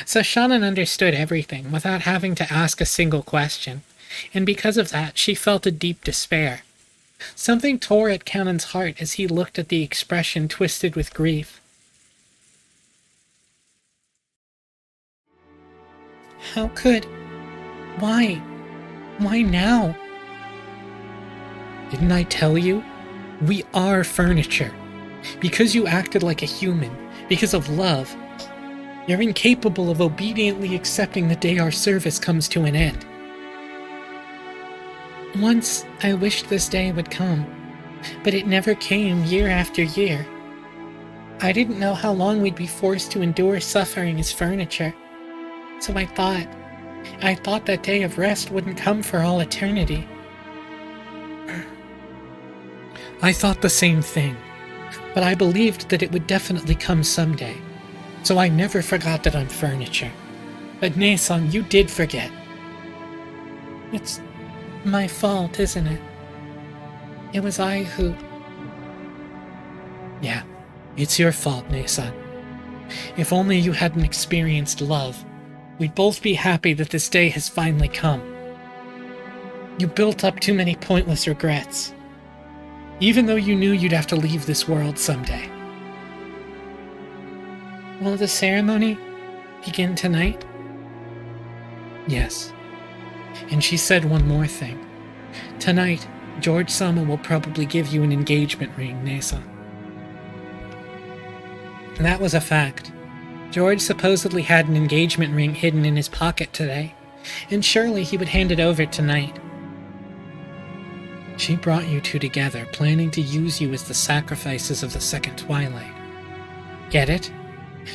So Shannon understood everything without having to ask a single question, and because of that, she felt a deep despair. Something tore at Cannon's heart as he looked at the expression twisted with grief. How could... Why? Why now? Didn't I tell you? We are furniture. Because you acted like a human, because of love, you're incapable of obediently accepting the day our service comes to an end. Once I wished this day would come, but it never came year after year. I didn't know how long we'd be forced to endure suffering as furniture, so I thought that day of rest wouldn't come for all eternity. I thought the same thing, but I believed that it would definitely come someday, so I never forgot that I'm furniture. But Ne-san, you did forget. It's my fault, isn't it? It was I who... Yeah, it's your fault, Ne-san. If only you hadn't experienced love, we'd both be happy that this day has finally come. You built up too many pointless regrets, even though you knew you'd have to leave this world someday. Will the ceremony begin tonight? Yes. And she said one more thing. Tonight, George-sama will probably give you an engagement ring, Ne-san. And that was a fact. George supposedly had an engagement ring hidden in his pocket today, and surely he would hand it over tonight. She brought you two together, planning to use you as the sacrifices of the Second Twilight. Get it?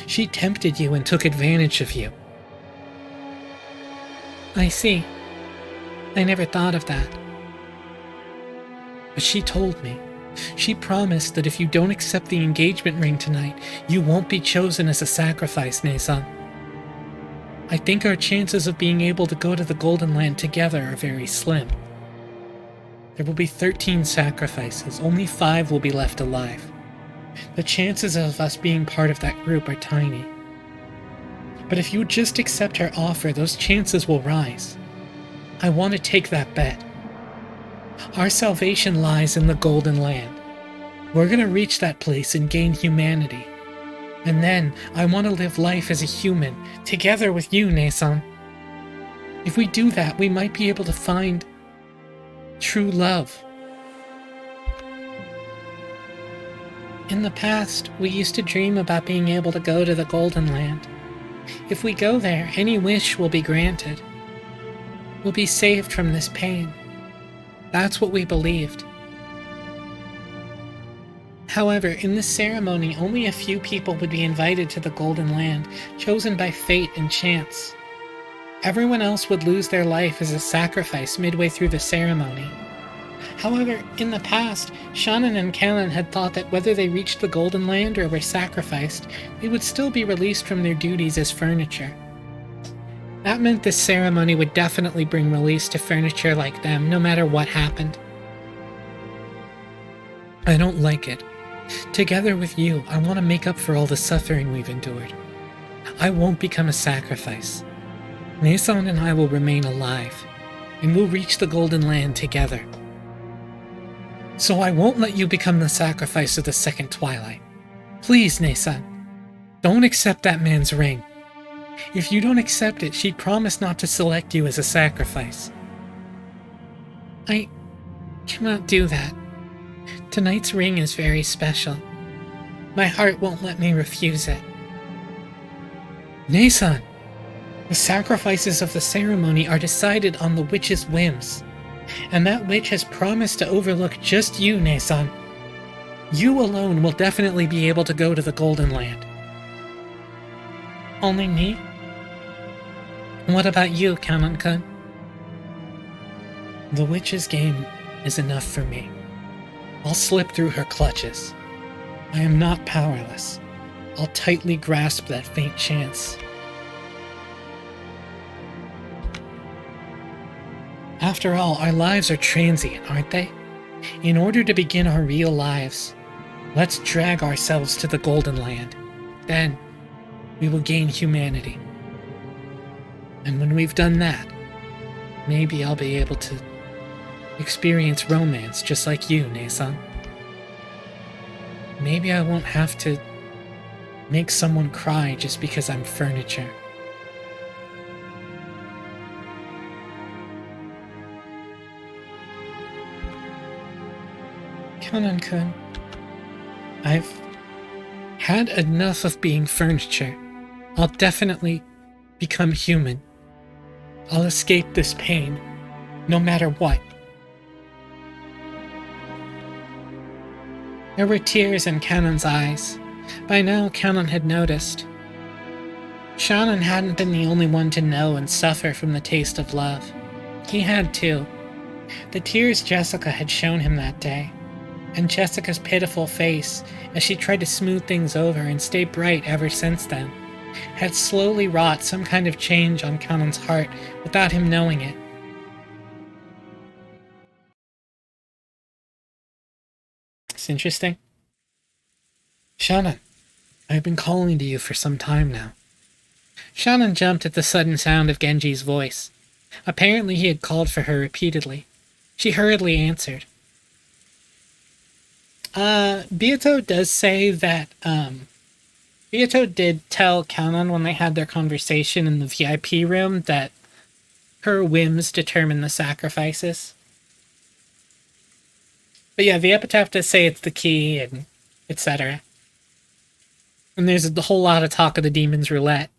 She tempted you and took advantage of you. I see. I never thought of that. But she told me. She promised that if you don't accept the engagement ring tonight, you won't be chosen as a sacrifice, Ne-san. I think our chances of being able to go to the Golden Land together are very slim. There will be 13 sacrifices, only 5 will be left alive. The chances of us being part of that group are tiny. But if you just accept her offer, those chances will rise. I want to take that bet. Our salvation lies in the Golden Land. We're going to reach that place and gain humanity. And then, I want to live life as a human, together with you, Ne-san. If we do that, we might be able to find true love. In the past, we used to dream about being able to go to the Golden Land. If we go there, any wish will be granted. We'll be saved from this pain. That's what we believed. However, in this ceremony, only a few people would be invited to the Golden Land, chosen by fate and chance. Everyone else would lose their life as a sacrifice midway through the ceremony. However, in the past, Shannon and Cannon had thought that whether they reached the Golden Land or were sacrificed, they would still be released from their duties as furniture. That meant this ceremony would definitely bring release to furniture like them, no matter what happened. I don't like it. Together with you, I want to make up for all the suffering we've endured. I won't become a sacrifice. Nason and I will remain alive, and we'll reach the Golden Land together. So I won't let you become the sacrifice of the Second Twilight. Please, Nason, don't accept that man's ring. If you don't accept it, she'd promise not to select you as a sacrifice. I cannot do that. Tonight's ring is very special. My heart won't let me refuse it. Nason, the sacrifices of the ceremony are decided on the witch's whims, and that witch has promised to overlook just you, Nason. You alone will definitely be able to go to the Golden Land. Only me? What about you, Kanon-kun? The witch's game is enough for me. I'll slip through her clutches. I am not powerless. I'll tightly grasp that faint chance. After all, our lives are transient, aren't they? In order to begin our real lives, let's drag ourselves to the Golden Land. Then, we will gain humanity. And when we've done that, maybe I'll be able to experience romance just like you, Nason. Maybe I won't have to make someone cry just because I'm furniture. Kanon-kun, I've had enough of being furniture. I'll definitely become human. I'll escape this pain, no matter what. There were tears in Kanon's eyes. By now, Kanon had noticed. Shannon hadn't been the only one to know and suffer from the taste of love. He had too. The tears Jessica had shown him that day, and Jessica's pitiful face as she tried to smooth things over and stay bright ever since then, had slowly wrought some kind of change on Kanon's heart without him knowing it. It's interesting. Shannon, I've been calling to you for some time now. Shannon jumped at the sudden sound of Genji's voice. Apparently he had called for her repeatedly. She hurriedly answered. Beato does say that, Beato did tell Kanon when they had their conversation in the VIP room that her whims determine the sacrifices. But yeah, the epitaph does say it's the key, and etc. And there's a whole lot of talk of the demon's roulette.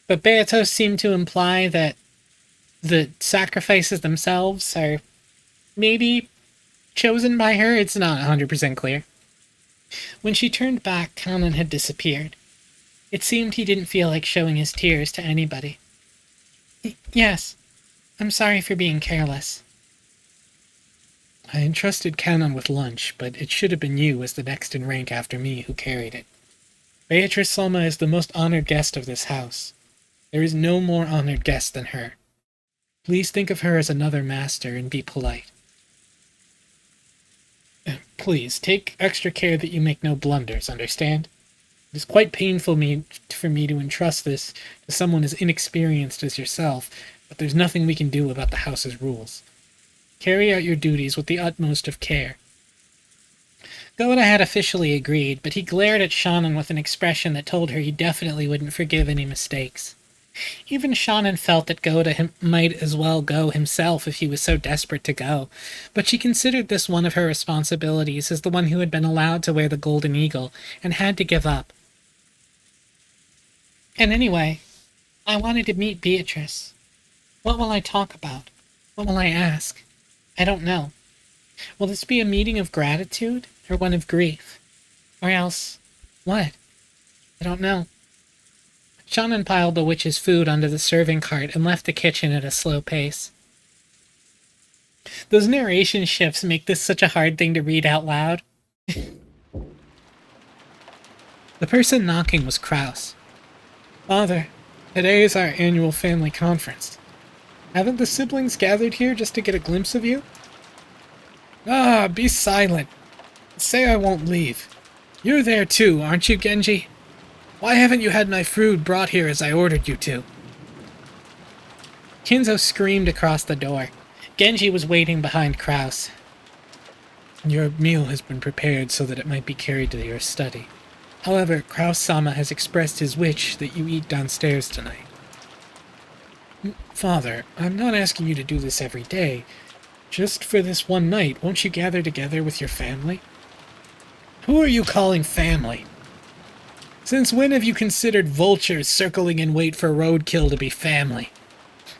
But Beato seemed to imply that the sacrifices themselves are maybe chosen by her. It's not 100% clear. When she turned back, Kanon had disappeared. It seemed he didn't feel like showing his tears to anybody. Yes, I'm sorry for being careless. I entrusted Kanon with lunch, but it should have been you as the next in rank after me who carried it. Beatrice Soma is the most honored guest of this house. There is no more honored guest than her. Please think of her as another master and be polite. Please, take extra care that you make no blunders, understand? It is quite painful for me to entrust this to someone as inexperienced as yourself, but there's nothing we can do about the house's rules. Carry out your duties with the utmost of care. Goda had officially agreed, but he glared at Shannon with an expression that told her he definitely wouldn't forgive any mistakes. Even Shannon felt that Goda might as well go himself if he was so desperate to go, but she considered this one of her responsibilities as the one who had been allowed to wear the Golden Eagle and had to give up. And anyway, I wanted to meet Beatrice. What will I talk about? What will I ask? I don't know. Will this be a meeting of gratitude or one of grief? Or else, what? I don't know. Shannon piled the witch's food onto the serving cart and left the kitchen at a slow pace. Those narration shifts make this such a hard thing to read out loud. The person knocking was Kraus. Father, today is our annual family conference. Haven't the siblings gathered here just to get a glimpse of you? Ah, be silent. Say I won't leave. You're there too, aren't you, Genji? Why haven't you had my food brought here as I ordered you to? Kinzo screamed across the door. Genji was waiting behind Kraus. Your meal has been prepared so that it might be carried to your study. However, Kraus-sama has expressed his wish that you eat downstairs tonight. Father, I'm not asking you to do this every day. Just for this one night, won't you gather together with your family? Who are you calling family? Since when have you considered vultures circling in wait for roadkill to be family?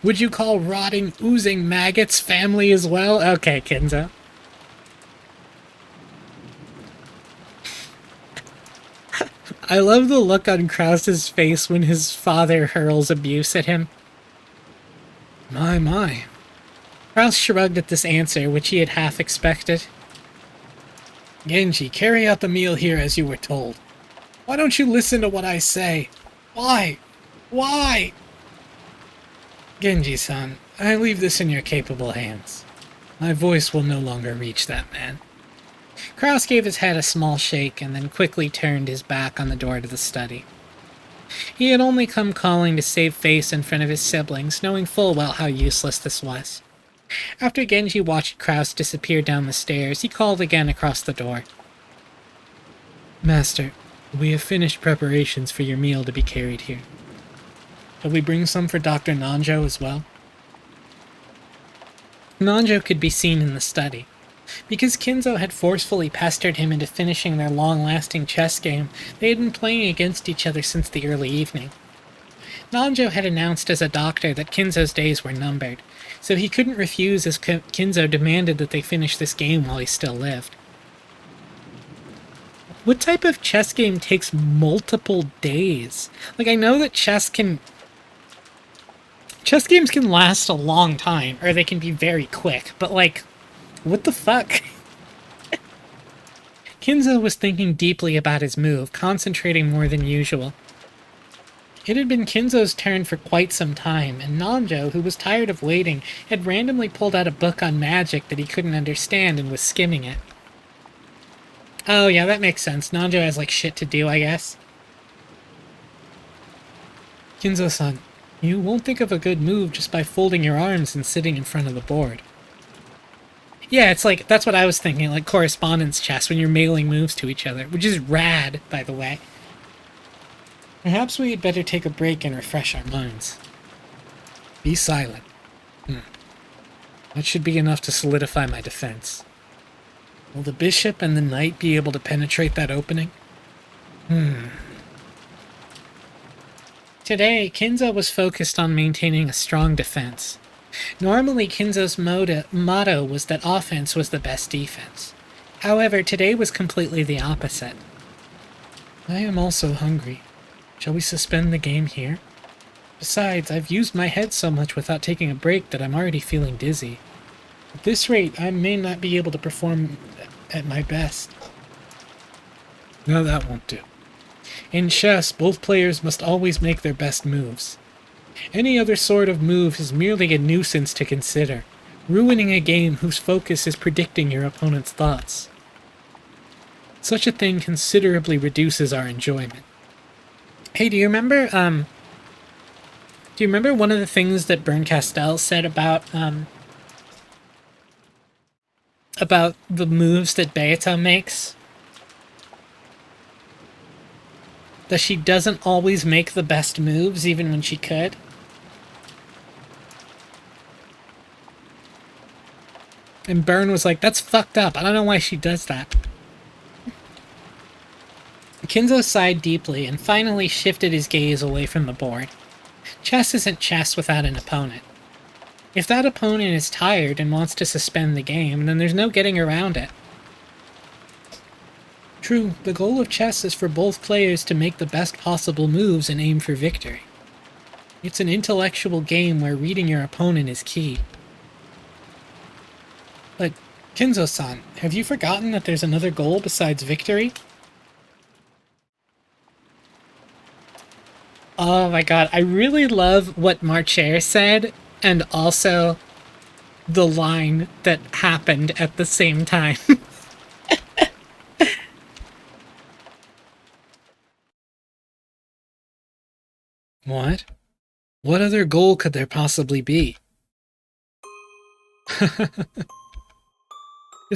Would you call rotting, oozing maggots family as well? Okay, Kinzo. I love the look on Kraus's face when his father hurls abuse at him. My. Kraus shrugged at this answer, which he had half expected. Genji, carry out the meal here as you were told. Why don't you listen to what I say? Why? Why? Genji-san, I leave this in your capable hands. My voice will no longer reach that man. Kraus gave his head a small shake and then quickly turned his back on the door to the study. He had only come calling to save face in front of his siblings, knowing full well how useless this was. After Genji watched Kraus disappear down the stairs, he called again across the door. Master, we have finished preparations for your meal to be carried here. Shall we bring some for Dr. Nanjo as well? Nanjo could be seen in the study. Because Kinzo had forcefully pestered him into finishing their long-lasting chess game, they had been playing against each other since the early evening. Nanjo had announced as a doctor that Kinzo's days were numbered, so he couldn't refuse as Kinzo demanded that they finish this game while he still lived. What type of chess game takes multiple days? Like, I know that chess games can last a long time, or they can be very quick, but like, what the fuck? Kinzo was thinking deeply about his move, concentrating more than usual. It had been Kinzo's turn for quite some time, and Nanjo, who was tired of waiting, had randomly pulled out a book on magic that he couldn't understand and was skimming it. Oh yeah, that makes sense. Nanjo has like shit to do, I guess. Kinzo-san, you won't think of a good move just by folding your arms and sitting in front of the board. Yeah, it's like, that's what I was thinking, like correspondence chess when you're mailing moves to each other, which is rad, by the way. Perhaps we had better take a break and refresh our minds. Be silent. That should be enough to solidify my defense. Will the bishop and the knight be able to penetrate that opening? Today, Kinzo was focused on maintaining a strong defense. Normally, Kinzo's motto was that offense was the best defense. However, today was completely the opposite. I am also hungry. Shall we suspend the game here? Besides, I've used my head so much without taking a break that I'm already feeling dizzy. At this rate, I may not be able to perform at my best. No, that won't do. In chess, both players must always make their best moves. Any other sort of move is merely a nuisance to consider, ruining a game whose focus is predicting your opponent's thoughts. Such a thing considerably reduces our enjoyment. Hey, do you remember one of the things that Bern Castell said about the moves that Beata makes? That she doesn't always make the best moves, even when she could. And Bern was like, that's fucked up. I don't know why she does that. Kinzo sighed deeply and finally shifted his gaze away from the board. Chess isn't chess without an opponent. If that opponent is tired and wants to suspend the game, then there's no getting around it. True, the goal of chess is for both players to make the best possible moves and aim for victory. It's an intellectual game where reading your opponent is key. But, Kinzo-san, have you forgotten that there's another goal besides victory? Oh my god, I really love what Marcher said, and also the line that happened at the same time. What? What other goal could there possibly be? To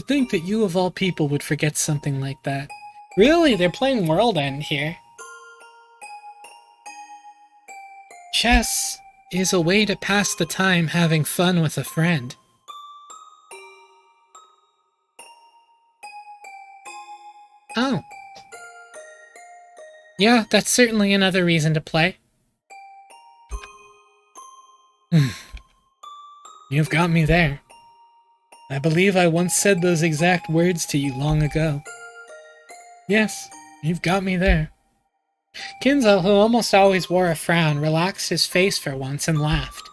think that you of all people would forget something like that. Really? They're playing World End here. Chess is a way to pass the time having fun with a friend. Oh. Yeah, that's certainly another reason to play. You've got me there. I believe I once said those exact words to you long ago. Yes, you've got me there. Kinzo, who almost always wore a frown, relaxed his face for once and laughed.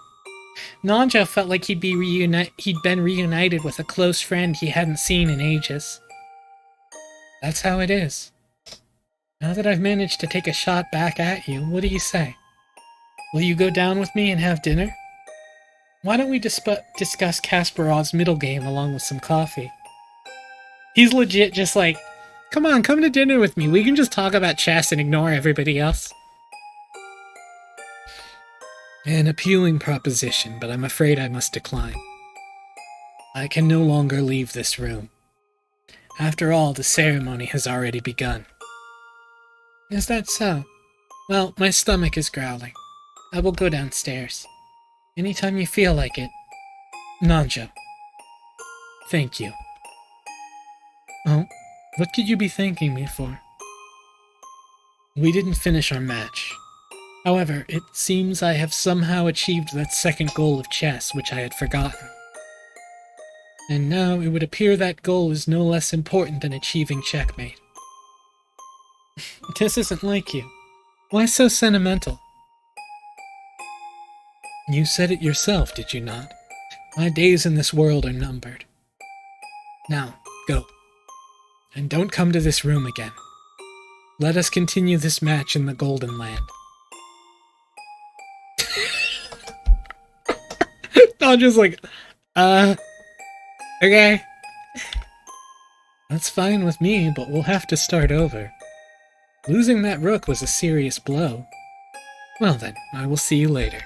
Nanja felt like he'd been reunited with a close friend he hadn't seen in ages. That's how it is. Now that I've managed to take a shot back at you, what do you say? Will you go down with me and have dinner? Why don't we discuss Kasparov's middle game along with some coffee? He's legit just like, come on, come to dinner with me. We can just talk about chess and ignore everybody else. An appealing proposition, but I'm afraid I must decline. I can no longer leave this room. After all, the ceremony has already begun. Is that so? Well, my stomach is growling. I will go downstairs. Anytime you feel like it. Nanja. Thank you. Oh, what could you be thanking me for? We didn't finish our match. However, it seems I have somehow achieved that second goal of chess, which I had forgotten. And now it would appear that goal is no less important than achieving checkmate. This isn't like you. Why so sentimental? You said it yourself, did you not? My days in this world are numbered. Now, go. And don't come to this room again. Let us continue this match in the Golden Land. I'm just like, okay. That's fine with me, but we'll have to start over. Losing that rook was a serious blow. Well then, I will see you later.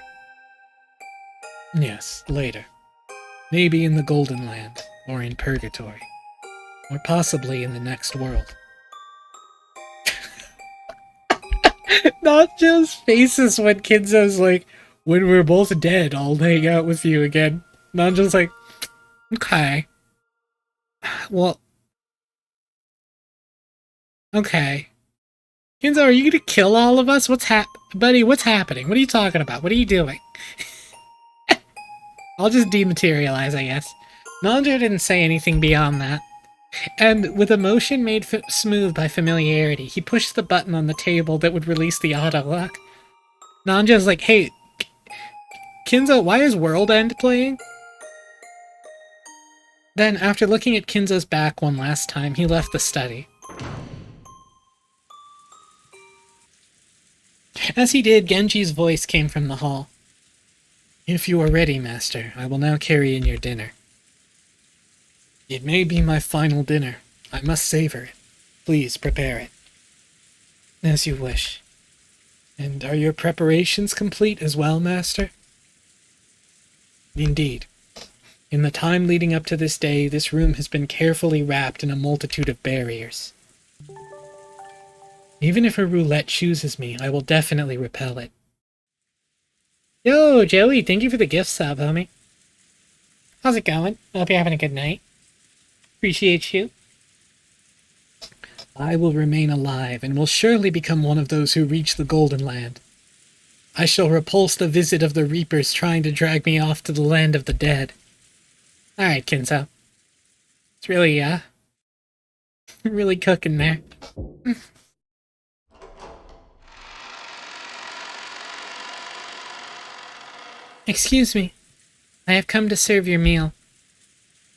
Yes, later. Maybe in the Golden Land, or in Purgatory. Or possibly in the next world. Not just faces when Kinzo's like, when we're both dead, I'll hang out with you again. Not just like, okay. Well, okay. Kinzo, are you gonna kill all of us? Buddy, what's happening? What are you talking about? What are you doing? I'll just dematerialize, I guess. Nanja didn't say anything beyond that. And with a motion made smooth by familiarity, he pushed the button on the table that would release the auto-lock. Nanja's like, hey, Kinzo, why is World End playing? Then, after looking at Kinzo's back one last time, he left the study. As he did, Genji's voice came from the hall. If you are ready, Master, I will now carry in your dinner. It may be my final dinner. I must savor it. Please prepare it. As you wish. And are your preparations complete as well, Master? Indeed. In the time leading up to this day, this room has been carefully wrapped in a multitude of barriers. Even if a roulette chooses me, I will definitely repel it. Yo, Joey, thank you for the gift sub, homie. How's it going? I hope you're having a good night. Appreciate you. I will remain alive and will surely become one of those who reach the Golden Land. I shall repulse the visit of the Reapers trying to drag me off to the land of the dead. Alright, Kinzo. It's really, really cooking there. Excuse me. I have come to serve your meal.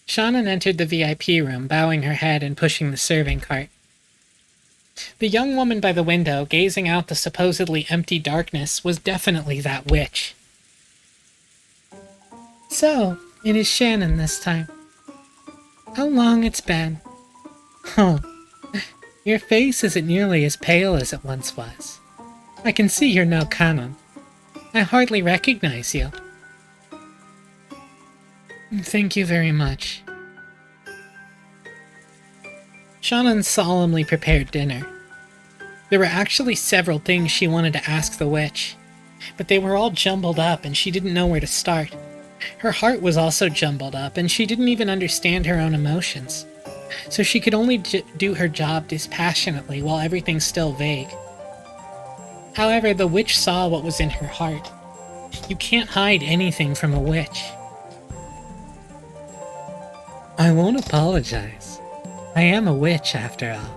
Shannon entered the VIP room, bowing her head and pushing the serving cart. The young woman by the window, gazing out the supposedly empty darkness, was definitely that witch. So, it is Shannon this time. How long it's been. Huh. Your face isn't nearly as pale as it once was. I can see you're no Canon. I hardly recognize you. Thank you very much. Shannon solemnly prepared dinner. There were actually several things she wanted to ask the witch, but they were all jumbled up and she didn't know where to start. Her heart was also jumbled up and she didn't even understand her own emotions, so she could only do her job dispassionately while everything's still vague. However, the witch saw what was in her heart. You can't hide anything from a witch. I won't apologize. I am a witch, after all.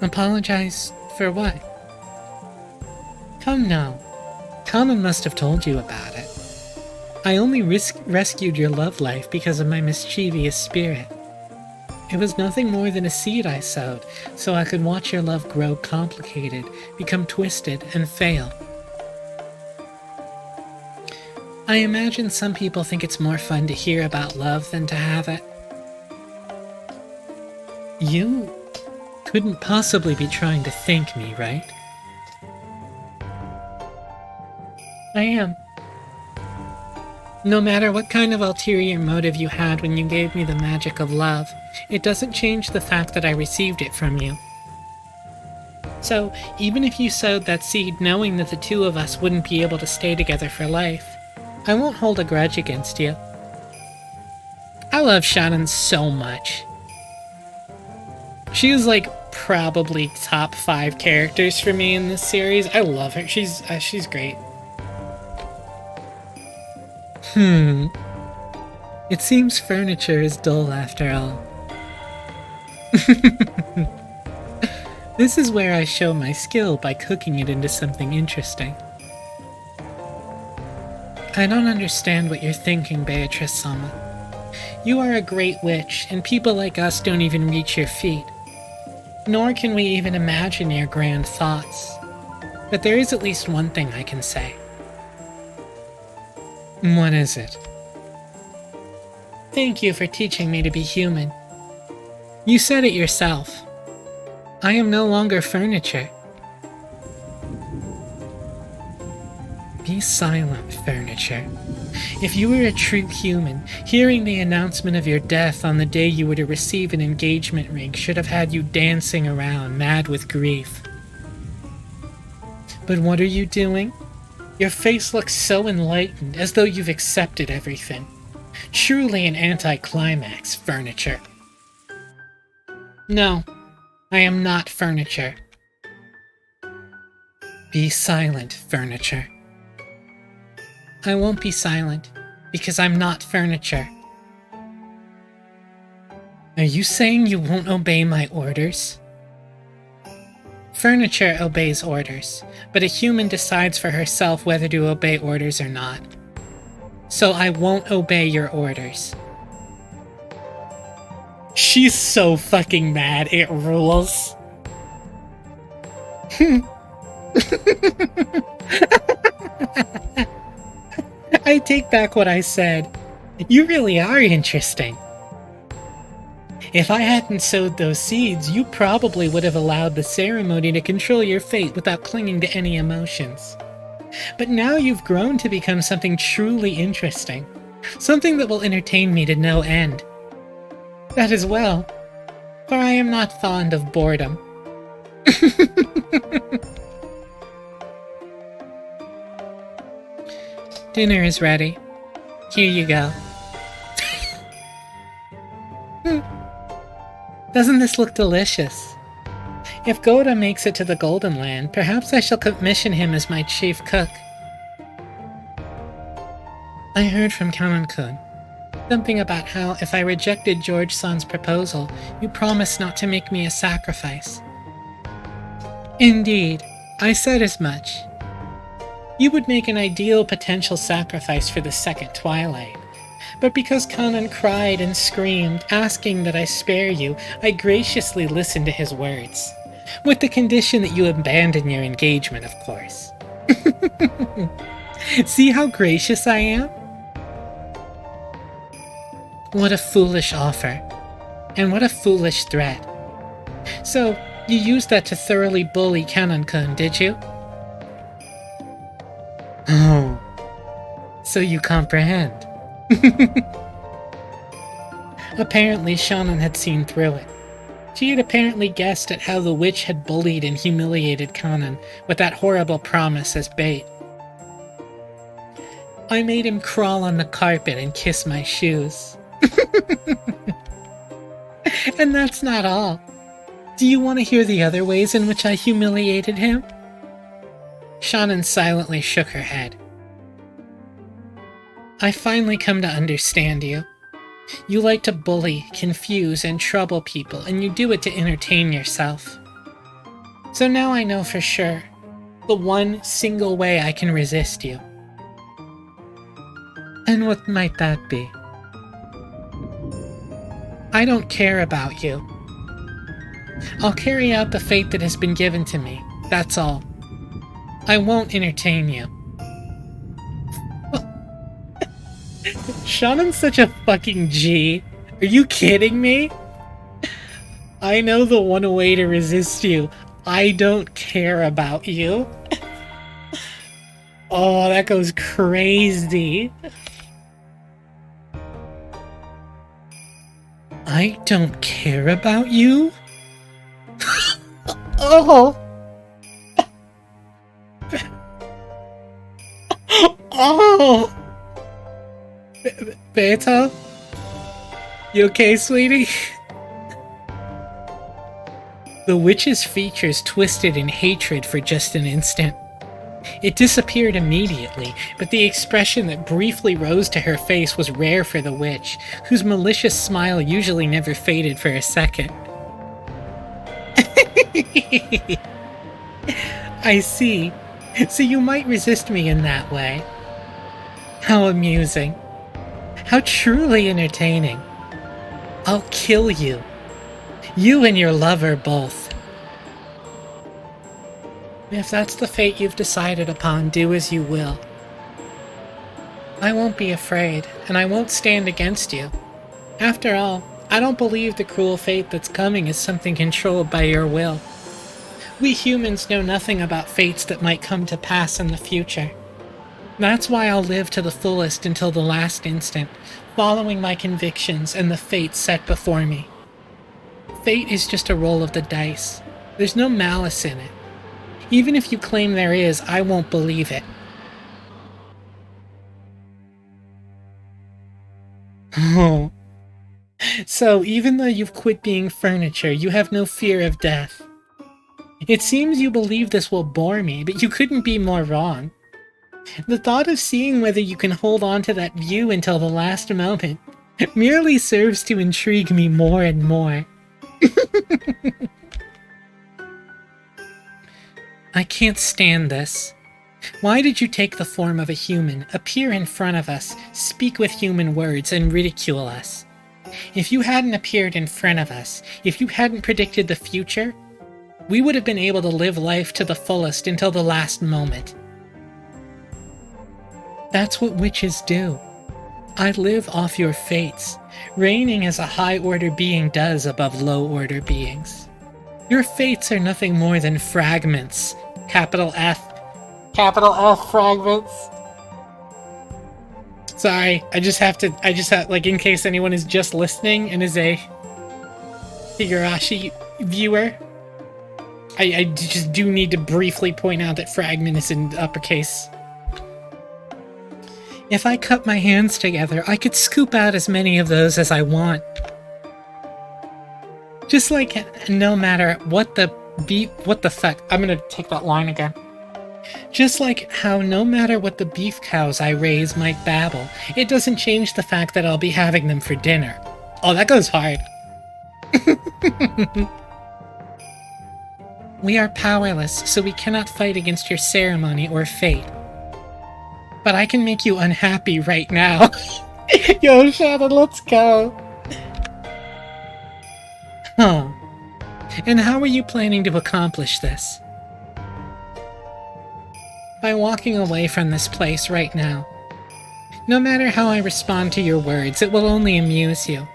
Apologize for what? Come now. Common must have told you about it. I only rescued your love life because of my mischievous spirit. It was nothing more than a seed I sowed, so I could watch your love grow complicated, become twisted, and fail. I imagine some people think it's more fun to hear about love than to have it. You couldn't possibly be trying to thank me, right? I am. No matter what kind of ulterior motive you had when you gave me the magic of love, it doesn't change the fact that I received it from you. So, even if you sowed that seed knowing that the two of us wouldn't be able to stay together for life, I won't hold a grudge against you. I love Shannon so much. She is like probably top 5 characters for me in this series. I love her. She's great. It seems furniture is dull after all. This is where I show my skill by cooking it into something interesting. I don't understand what you're thinking, Beatrice-sama. You are a great witch, and people like us don't even reach your feet. Nor can we even imagine your grand thoughts. But there is at least one thing I can say. What is it? Thank you for teaching me to be human. You said it yourself. I am no longer furniture. Be silent, furniture. If you were a true human, hearing the announcement of your death on the day you were to receive an engagement ring should have had you dancing around, mad with grief. But what are you doing? Your face looks so enlightened, as though you've accepted everything. Truly an anticlimax, furniture. No, I am not furniture. Be silent, furniture. I won't be silent, because I'm not furniture. Are you saying you won't obey my orders? Furniture obeys orders, but a human decides for herself whether to obey orders or not. So I won't obey your orders. She's so fucking mad, it rules. I take back what I said. You really are interesting. If I hadn't sowed those seeds, you probably would have allowed the ceremony to control your fate without clinging to any emotions. But now you've grown to become something truly interesting. Something that will entertain me to no end. That is well, for I am not fond of boredom. Dinner is ready. Here you go. Doesn't this look delicious? If Goda makes it to the Golden Land, perhaps I shall commission him as my chief cook. I heard from Kanon-kun something about how if I rejected George-san's proposal, you promised not to make me a sacrifice. Indeed, I said as much. You would make an ideal potential sacrifice for the second Twilight, But because Kanan cried and screamed, asking that I spare you, I graciously listened to his words. With the condition that you abandon your engagement, of course. See how gracious I am? What a foolish offer. And what a foolish threat. So, you used that to thoroughly bully Kanan-kun, did you? Oh. So you comprehend. Apparently, Shannon had seen through it. She had apparently guessed at how the witch had bullied and humiliated Kanan with that horrible promise as bait. I made him crawl on the carpet and kiss my shoes. And that's not all. Do you want to hear the other ways in which I humiliated him? Shannon silently shook her head. I finally come to understand you. You like to bully, confuse, and trouble people, and you do it to entertain yourself. So now I know for sure the one single way I can resist you. And what might that be? I don't care about you. I'll carry out the fate that has been given to me, that's all. I won't entertain you. Shannon's such a fucking G. Are you kidding me? I know the one way to resist you. I don't care about you. Oh, that goes crazy. I don't care about you? Oh. Oh. Beta? You okay, sweetie? The witch's features twisted in hatred for just an instant. It disappeared immediately, but the expression that briefly rose to her face was rare for the witch, whose malicious smile usually never faded for a second. I see. So you might resist me in that way. How amusing. How truly entertaining. I'll kill you. You and your lover both. If that's the fate you've decided upon, do as you will. I won't be afraid, and I won't stand against you. After all, I don't believe the cruel fate that's coming is something controlled by your will. We humans know nothing about fates that might come to pass in the future. That's why I'll live to the fullest until the last instant, following my convictions and the fate set before me. Fate is just a roll of the dice. There's no malice in it. Even if you claim there is, I won't believe it. Oh. So, even though you've quit being furniture, you have no fear of death. It seems you believe this will bore me, but you couldn't be more wrong. The thought of seeing whether you can hold on to that view until the last moment merely serves to intrigue me more and more. I can't stand this. Why did you take the form of a human, appear in front of us, speak with human words, and ridicule us? If you hadn't appeared in front of us, if you hadn't predicted the future, we would have been able to live life to the fullest until the last moment. That's what witches do. I live off your fates, reigning as a high-order being does above low-order beings. Your fates are nothing more than fragments. Capital F fragments. Sorry, I just have, like, in case anyone is just listening and is a Higurashi viewer, I just do need to briefly point out that fragment is in uppercase. If I cut my hands together, I could scoop out as many of those as I want. Just like no matter what the fuck, I'm gonna take that line again. Just like how no matter what the beef cows I raise might babble, it doesn't change the fact that I'll be having them for dinner. Oh, that goes hard. We are powerless, so we cannot fight against your ceremony or fate. But I can make you unhappy right now. Yo, Shannon, let's go. Huh. And how are you planning to accomplish this? By walking away from this place right now. No matter how I respond to your words, it will only amuse you.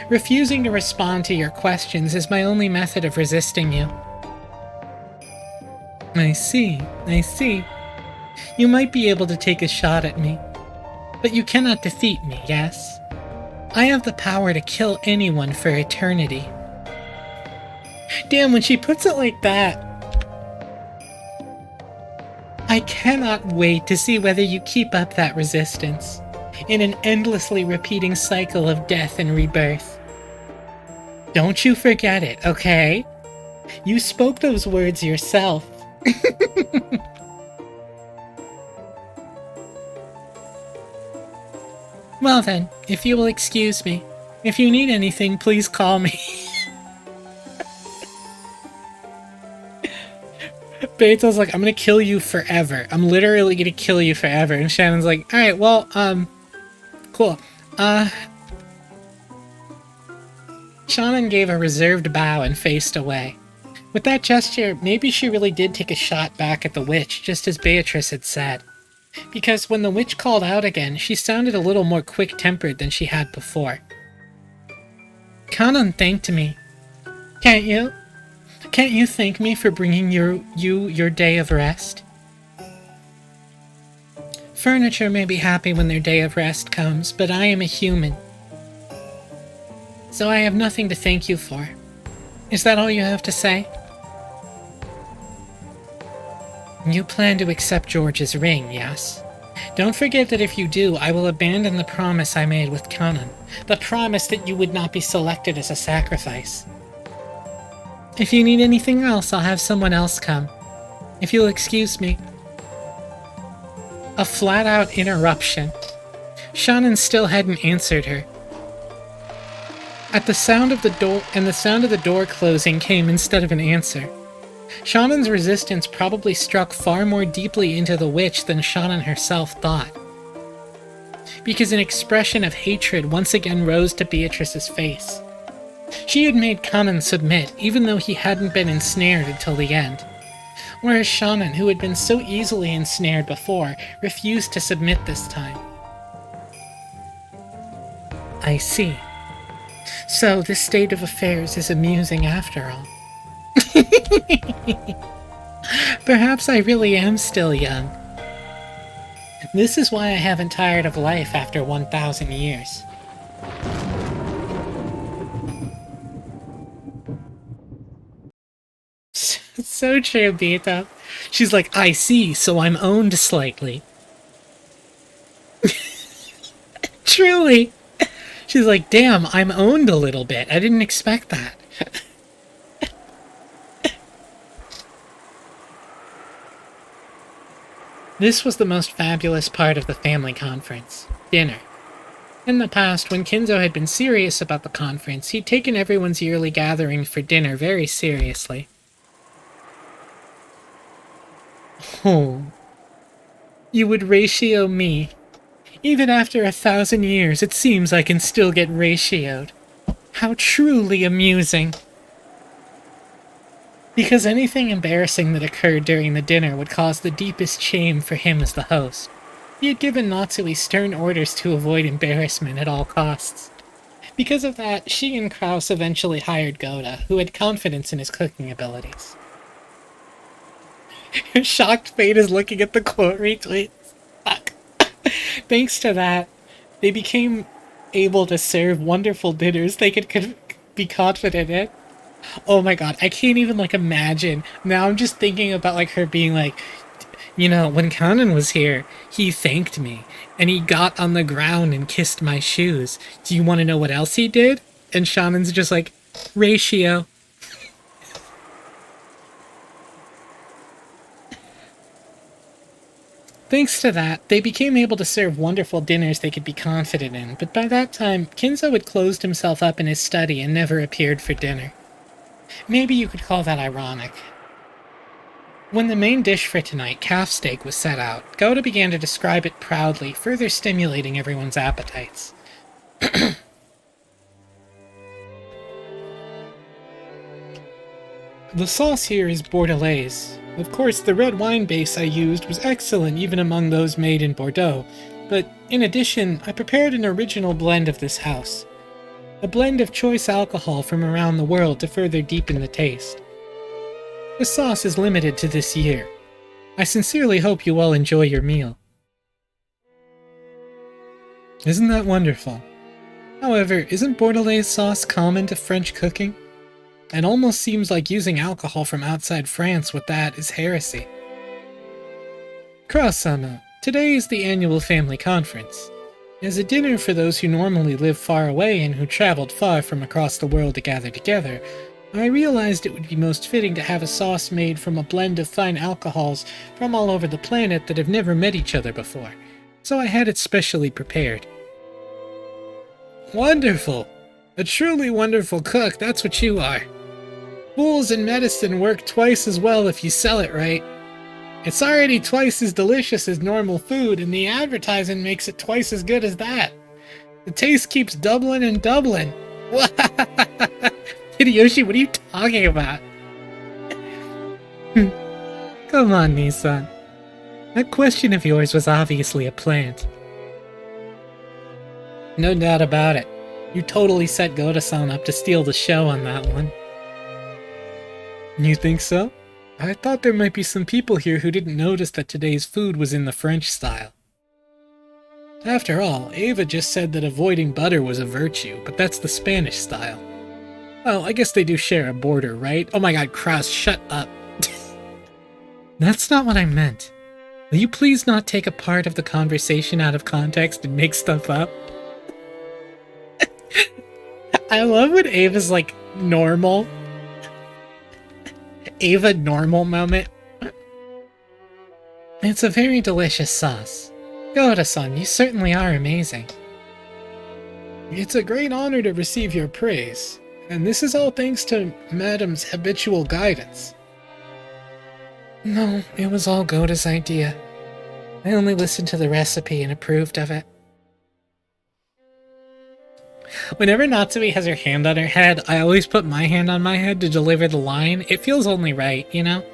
Refusing to respond to your questions is my only method of resisting you. I see. You might be able to take a shot at me, but you cannot defeat me, yes? I have the power to kill anyone for eternity. Damn, when she puts it like that, I cannot wait to see whether you keep up that resistance in an endlessly repeating cycle of death and rebirth. Don't you forget it, okay? You spoke those words yourself. Well then, if you will excuse me, if you need anything, please call me. Beto's like, I'm gonna kill you forever. I'm literally gonna kill you forever. And Shannon's like, alright, well, cool. Shannon gave a reserved bow and faced away. With that gesture, maybe she really did take a shot back at the witch, just as Beatrice had said. Because when the witch called out again, she sounded a little more quick-tempered than she had before. Kanan thanked me. Can't you? Can't you thank me for bringing you your day of rest? Furniture may be happy when their day of rest comes, but I am a human. So I have nothing to thank you for. Is that all you have to say? You plan to accept George's ring, yes? Don't forget that if you do, I will abandon the promise I made with Kanan. The promise that you would not be selected as a sacrifice. If you need anything else, I'll have someone else come. If you'll excuse me. A flat-out interruption. Shannon still hadn't answered her. At the sound of the door closing came instead of an answer. Shannon's resistance probably struck far more deeply into the witch than Shannon herself thought. Because an expression of hatred once again rose to Beatrice's face. She had made Kanan submit, even though he hadn't been ensnared until the end. Whereas Shannon, who had been so easily ensnared before, refused to submit this time. I see. So this state of affairs is amusing after all. Perhaps I really am still young. This is why I haven't tired of life after 1,000 years. It's so true, Beta. She's like, I see, so I'm owned slightly. Truly. She's like, damn, I'm owned a little bit. I didn't expect that. This was the most fabulous part of the family conference. Dinner. In the past, when Kinzo had been serious about the conference, he'd taken everyone's yearly gathering for dinner very seriously. Oh. You would ratio me. Even after 1,000 years, it seems I can still get ratioed. How truly amusing. Because anything embarrassing that occurred during the dinner would cause the deepest shame for him as the host. He had given Natsui stern orders to avoid embarrassment at all costs. Because of that, she and Kraus eventually hired Goda, who had confidence in his cooking abilities. Shocked Fate is looking at the quote retweets. Fuck. Thanks to that, they became able to serve wonderful dinners they could be confident in. Oh my god, I can't even, imagine. Now I'm just thinking about, her being like, when Kanan was here, he thanked me, and he got on the ground and kissed my shoes. Do you want to know what else he did? And Shannon's just like, ratio. Thanks to that, they became able to serve wonderful dinners they could be confident in, but by that time, Kinzo had closed himself up in his study and never appeared for dinner. Maybe you could call that ironic. When the main dish for tonight, calf steak, was set out, Goda began to describe it proudly, further stimulating everyone's appetites. The sauce here is Bordelaise. Of course, the red wine base I used was excellent even among those made in Bordeaux, but in addition, I prepared an original blend of this house. A blend of choice alcohol from around the world to further deepen the taste. The sauce is limited to this year. I sincerely hope you all enjoy your meal. Isn't that wonderful? However, isn't Bordelaise sauce common to French cooking? It almost seems like using alcohol from outside France with that is heresy. Croissant, today is the annual family conference. As a dinner for those who normally live far away and who traveled far from across the world to gather together, I realized it would be most fitting to have a sauce made from a blend of fine alcohols from all over the planet that have never met each other before, so I had it specially prepared. Wonderful! A truly wonderful cook, that's what you are. Fools in medicine work twice as well if you sell it right. It's already twice as delicious as normal food, and the advertising makes it twice as good as that. The taste keeps doubling and doubling. Hideyoshi, what are you talking about? Come on, Nissan. That question of yours was obviously a plant. No doubt about it. You totally set Goda-san up to steal the show on that one. You think so? I thought there might be some people here who didn't notice that today's food was in the French style. After all, Ava just said that avoiding butter was a virtue, but that's the Spanish style. Well, I guess they do share a border, right? Oh my god, Kraus, shut up. That's not what I meant. Will you please not take a part of the conversation out of context and make stuff up? I love when Ava's like, normal. Ava normal moment. It's a very delicious sauce. Goda-san, you certainly are amazing. It's a great honor to receive your praise, and this is all thanks to Madam's habitual guidance. No, it was all Goda's idea. I only listened to the recipe and approved of it. Whenever Natsumi has her hand on her head, I always put my hand on my head to deliver the line. It feels only right, you know?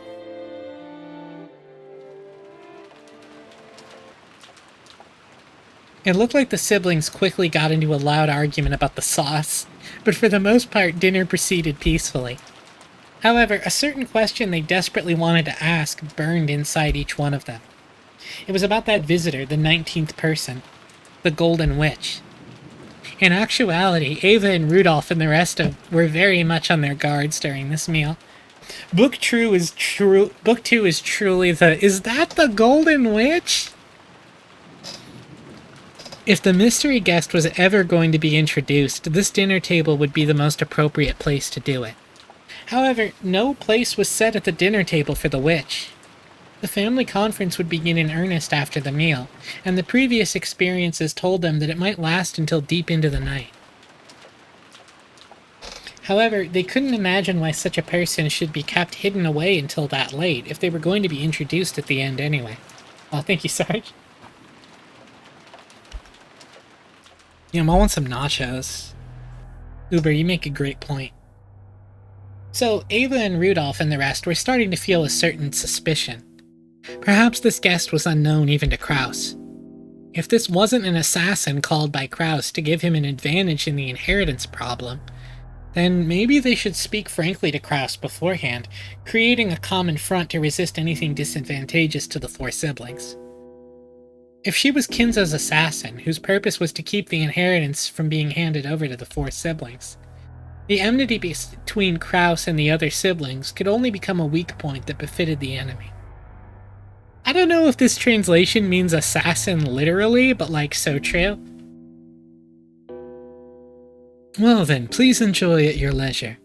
It looked like the siblings quickly got into a loud argument about the sauce, but for the most part, dinner proceeded peacefully. However, a certain question they desperately wanted to ask burned inside each one of them. It was about that visitor, the 19th person, the Golden Witch. In actuality, Ava and Rudolph and the rest were very much on their guards during this meal. Book 2 is truly the, is that the Golden Witch? If the mystery guest was ever going to be introduced, this dinner table would be the most appropriate place to do it. However, no place was set at the dinner table for the witch. The family conference would begin in earnest after the meal, and the previous experiences told them that it might last until deep into the night. However, they couldn't imagine why such a person should be kept hidden away until that late, if they were going to be introduced at the end anyway. Oh, thank you, Sarge. Yeah, I want some nachos. Uber, you make a great point. So, Ava and Rudolph and the rest were starting to feel a certain suspicion. Perhaps this guest was unknown even to Kraus. If this wasn't an assassin called by Kraus to give him an advantage in the inheritance problem, then maybe they should speak frankly to Kraus beforehand, creating a common front to resist anything disadvantageous to the four siblings. If she was Kinzo's assassin, whose purpose was to keep the inheritance from being handed over to the four siblings, the enmity between Kraus and the other siblings could only become a weak point that befitted the enemy. I don't know if this translation means assassin literally, but like so true. Well then, please enjoy at your leisure.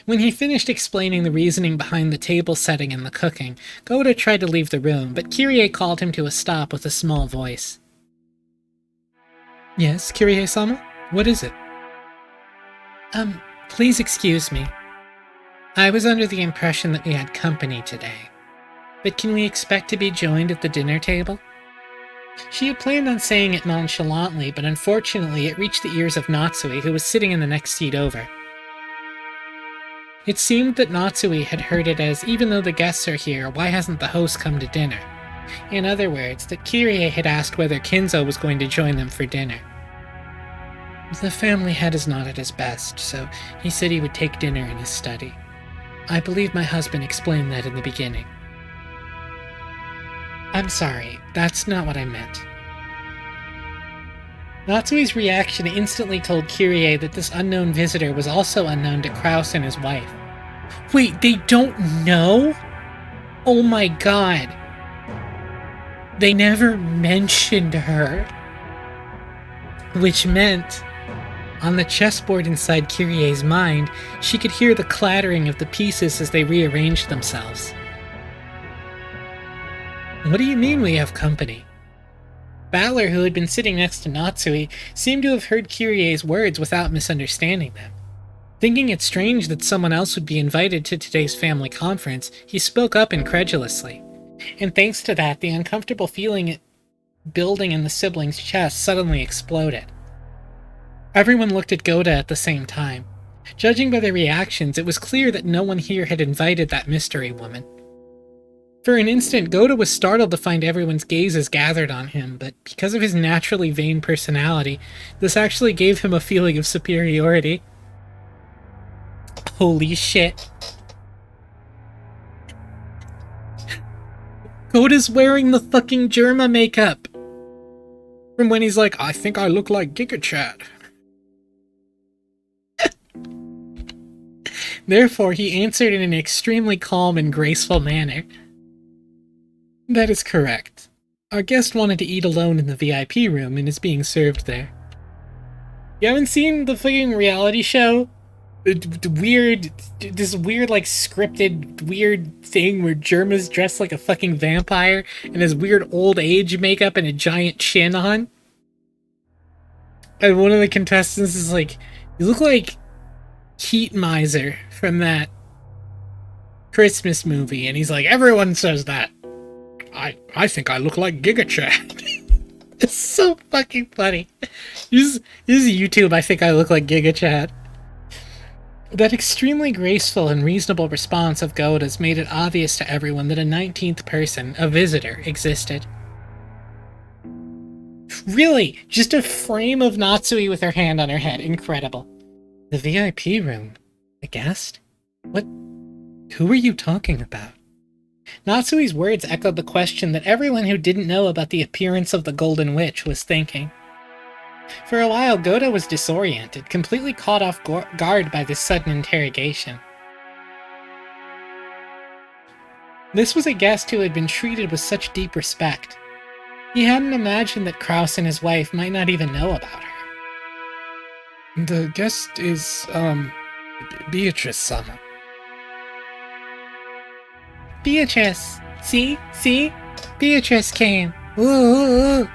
When he finished explaining the reasoning behind the table setting and the cooking, Goda tried to leave the room, but Kyrie called him to a stop with a small voice. Yes, Kyrie-sama? What is it? Please excuse me. I was under the impression that we had company today. But can we expect to be joined at the dinner table? She had planned on saying it nonchalantly, but unfortunately it reached the ears of Natsui, who was sitting in the next seat over. It seemed that Natsui had heard it as, even though the guests are here, why hasn't the host come to dinner? In other words, that Kirie had asked whether Kinzo was going to join them for dinner. The family head is not at his best, so he said he would take dinner in his study. I believe my husband explained that in the beginning. I'm sorry, that's not what I meant. Natsui's reaction instantly told Kirie that this unknown visitor was also unknown to Kraus and his wife. Wait, they don't know? Oh my god. They never mentioned her. Which meant, on the chessboard inside Kirie's mind, she could hear the clattering of the pieces as they rearranged themselves. What do you mean we have company? Balor, who had been sitting next to Natsui, seemed to have heard Kirie's words without misunderstanding them. Thinking it strange that someone else would be invited to today's family conference, he spoke up incredulously. And thanks to that, the uncomfortable feeling building in the siblings' chest suddenly exploded. Everyone looked at Goda at the same time. Judging by their reactions, it was clear that no one here had invited that mystery woman. For an instant, Goda was startled to find everyone's gazes gathered on him, but because of his naturally vain personality, this actually gave him a feeling of superiority. Holy shit. Goda's wearing the fucking Germa makeup! From when he's like, I think I look like Giga Chad. Therefore, he answered in an extremely calm and graceful manner. That is correct. Our guest wanted to eat alone in the VIP room and is being served there. You haven't seen the fucking reality show? This weird, like, scripted, weird thing where Germa's dressed like a fucking vampire and has weird old age makeup and a giant chin on? And one of the contestants is like, you look like Heat Miser from that Christmas movie, and he's like, everyone says that. I think I look like Giga Chad. It's so fucking funny. This is YouTube, I think I look like Giga Chad. That extremely graceful and reasonable response of Goda's made it obvious to everyone that a 19th person, a visitor, existed. Really, just a frame of Natsui with her hand on her head. Incredible. The VIP room? A guest? What? Who are you talking about? Natsui's words echoed the question that everyone who didn't know about the appearance of the Golden Witch was thinking. For a while, Goda was disoriented, completely caught off guard by this sudden interrogation. This was a guest who had been treated with such deep respect. He hadn't imagined that Kraus and his wife might not even know about her. The guest is, Beatrice-sama. Beatrice! See? Beatrice came! Ooh.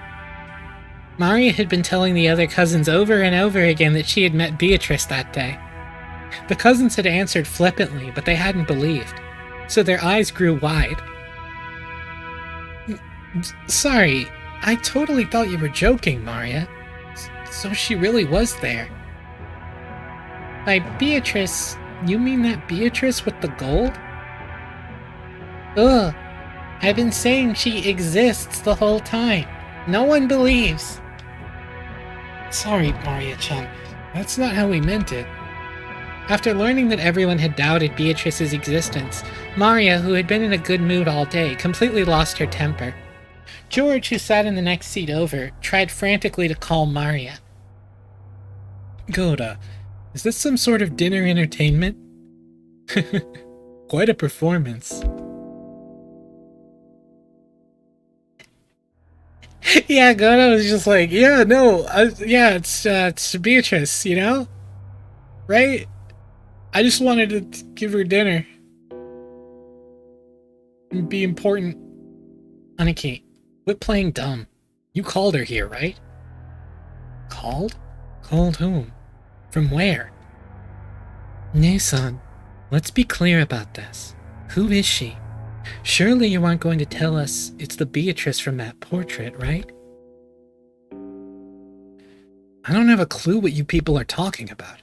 Maria had been telling the other cousins over and over again that she had met Beatrice that day. The cousins had answered flippantly, but they hadn't believed, so their eyes grew wide. Sorry, I totally thought you were joking, Maria. So she really was there. By Beatrice, you mean that Beatrice with the gold? Ugh, I've been saying she exists the whole time. No one believes. Sorry, Maria-chan. That's not how we meant it. After learning that everyone had doubted Beatrice's existence, Maria, who had been in a good mood all day, completely lost her temper. George, who sat in the next seat over, tried frantically to calm Maria. Goda, is this some sort of dinner entertainment? Quite a performance. Yeah, Goda was just like, it's Beatrice, you know? Right? I just wanted to give her dinner. And be important. Aniki, quit playing dumb. You called her here, right? Called? Called whom? From where? Nason, let's be clear about this. Who is she? Surely you aren't going to tell us it's the Beatrice from that portrait, right? I don't have a clue what you people are talking about.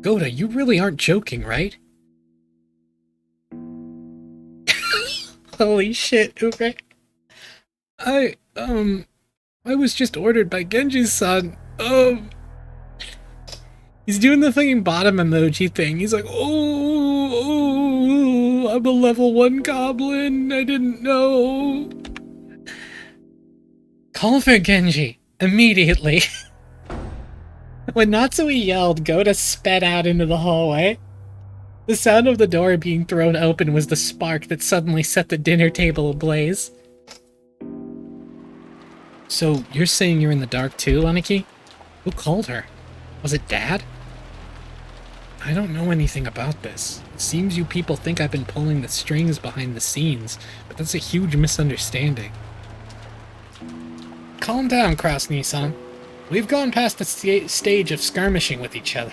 Goda, you really aren't joking, right? Holy shit, Ure. I was just ordered by Genji's son. He's doing the fucking bottom emoji thing. He's like, I'm a level 1 goblin. I didn't know. Call for Genji. Immediately. When Natsui yelled, Goda sped out into the hallway. The sound of the door being thrown open was the spark that suddenly set the dinner table ablaze. So, you're saying you're in the dark too, Aniki? Who called her? Was it Dad? I don't know anything about this. It seems you people think I've been pulling the strings behind the scenes, but that's a huge misunderstanding. Calm down, Krasny-san. We've gone past the stage of skirmishing with each other.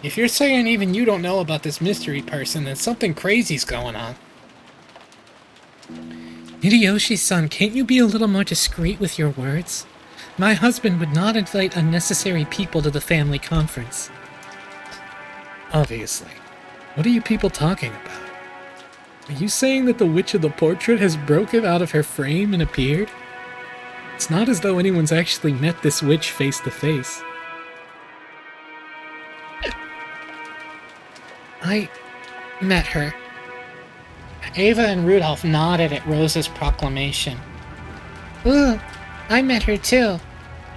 If you're saying even you don't know about this mystery person, then something crazy's going on. Hideyoshi-san, can't you be a little more discreet with your words? My husband would not invite unnecessary people to the family conference. Obviously. What are you people talking about? Are you saying that the witch of the portrait has broken out of her frame and appeared? It's not as though anyone's actually met this witch face to face. I met her. Ava and Rudolph nodded at Rosa's proclamation. Ooh, I met her too.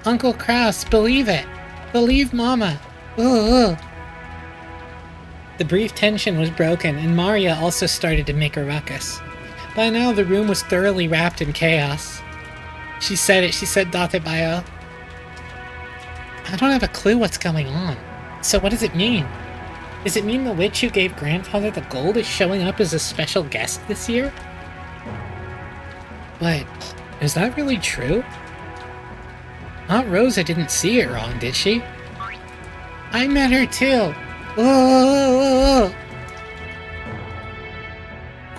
Uncle Kraus, believe it. Believe Mama. Ooh. The brief tension was broken, and Maria also started to make a ruckus. By now, the room was thoroughly wrapped in chaos. She said Date Bayo. I don't have a clue what's going on. So what does it mean? Does it mean the witch who gave Grandfather the gold is showing up as a special guest this year? But, is that really true? Aunt Rosa didn't see it wrong, did she? I met her too. Whoa!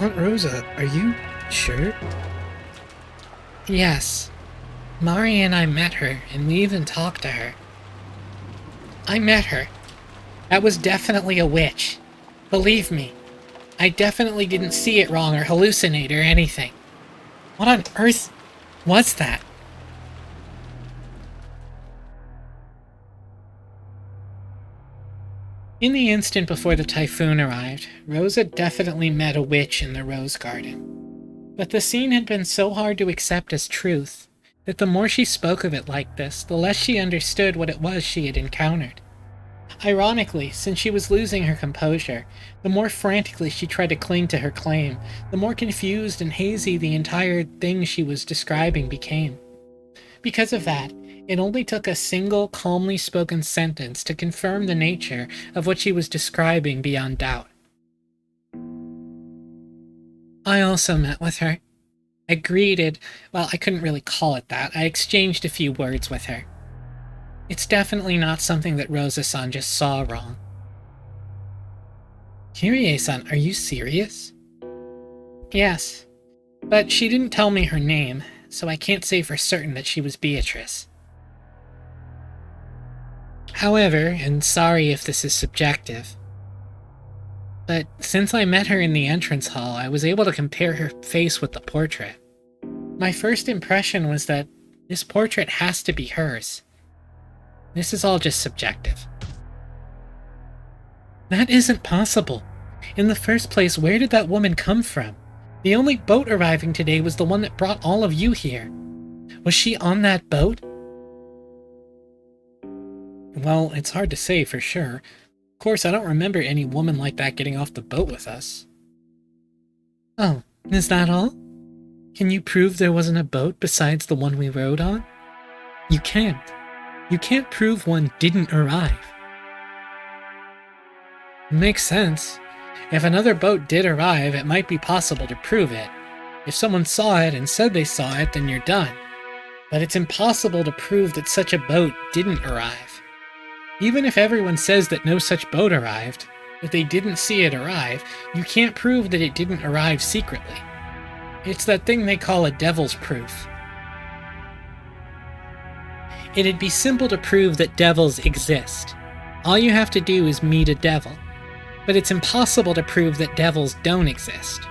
Aunt Rosa, are you sure? Yes. Mari and I met her, and we even talked to her. I met her. That was definitely a witch. Believe me. I definitely didn't see it wrong or hallucinate or anything. What on earth was that? In the instant before the typhoon arrived, Rosa definitely met a witch in the rose garden. But the scene had been so hard to accept as truth, that the more she spoke of it like this, the less she understood what it was she had encountered. Ironically, since she was losing her composure, the more frantically she tried to cling to her claim, the more confused and hazy the entire thing she was describing became. Because of that, it only took a single calmly spoken sentence to confirm the nature of what she was describing beyond doubt. I also met with her. I greeted, well, I couldn't really call it that. I exchanged a few words with her. It's definitely not something that Rosa-san just saw wrong. Kyrie-san, are you serious? Yes, but she didn't tell me her name, so I can't say for certain that she was Beatrice. However, and sorry if this is subjective, but since I met her in the entrance hall, I was able to compare her face with the portrait. My first impression was that this portrait has to be hers. This is all just subjective. That isn't possible. In the first place, where did that woman come from? The only boat arriving today was the one that brought all of you here. Was she on that boat? Well, it's hard to say for sure. Of course, I don't remember any woman like that getting off the boat with us. Oh, is that all? Can you prove there wasn't a boat besides the one we rode on? You can't. You can't prove one didn't arrive. Makes sense. If another boat did arrive, it might be possible to prove it. If someone saw it and said they saw it, then you're done. But it's impossible to prove that such a boat didn't arrive. Even if everyone says that no such boat arrived, if they didn't see it arrive, you can't prove that it didn't arrive secretly. It's that thing they call a devil's proof. It'd be simple to prove that devils exist. All you have to do is meet a devil. But it's impossible to prove that devils don't exist.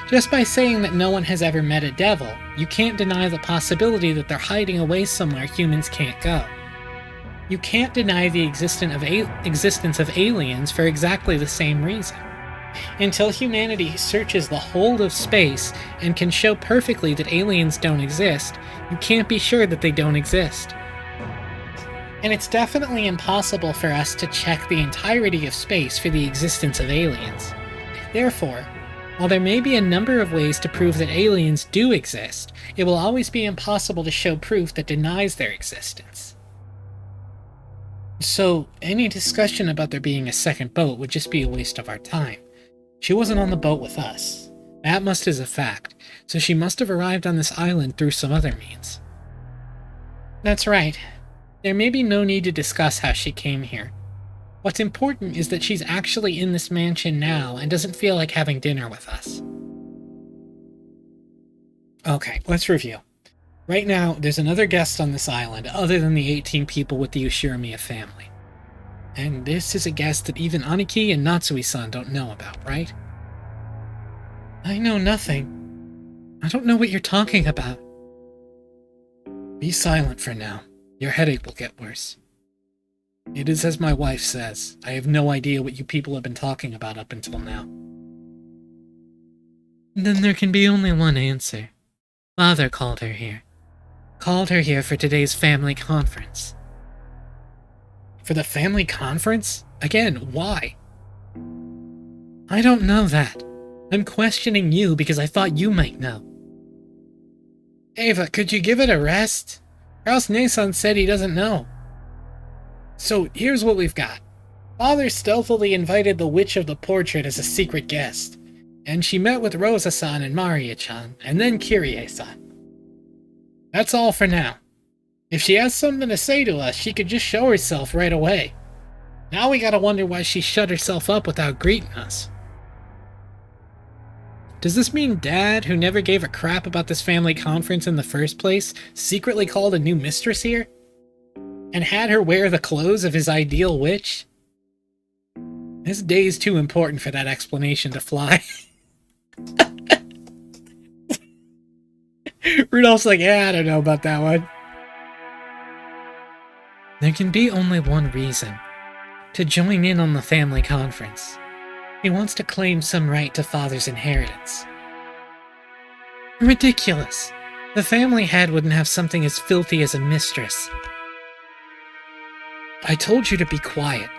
Just by saying that no one has ever met a devil, you can't deny the possibility that they're hiding away somewhere humans can't go. You can't deny the existence of aliens for exactly the same reason. Until humanity searches the whole of space and can show perfectly that aliens don't exist, you can't be sure that they don't exist. And it's definitely impossible for us to check the entirety of space for the existence of aliens. Therefore, while there may be a number of ways to prove that aliens do exist, it will always be impossible to show proof that denies their existence. So, any discussion about there being a second boat would just be a waste of our time. She wasn't on the boat with us. That much is a fact, so she must have arrived on this island through some other means. That's right. There may be no need to discuss how she came here. What's important is that she's actually in this mansion now and doesn't feel like having dinner with us. Okay, let's review. Right now, there's another guest on this island other than the 18 people with the Ushiramiya family. And this is a guest that even Aniki and Natsui-san don't know about, right? I know nothing. I don't know what you're talking about. Be silent for now. Your headache will get worse. It is as my wife says. I have no idea what you people have been talking about up until now. Then there can be only one answer. Father called her here. Called her here for today's family conference. For the family conference? Again, why? I don't know that. I'm questioning you because I thought you might know. Ava, could you give it a rest? Or else Nason said he doesn't know. So here's what we've got. Father stealthily invited the Witch of the Portrait as a secret guest, and she met with Rosa-san and Maria-chan, and then Kyrie-san. That's all for now. If she has something to say to us, she could just show herself right away. Now we gotta wonder why she shut herself up without greeting us. Does this mean Dad, who never gave a crap about this family conference in the first place, secretly called a new mistress here? And had her wear the clothes of his ideal witch? This day's too important for that explanation to fly. Rudolph's like, yeah, I don't know about that one. There can be only one reason. To join in on the family conference. He wants to claim some right to Father's inheritance. Ridiculous. The family head wouldn't have something as filthy as a mistress. I told you to be quiet.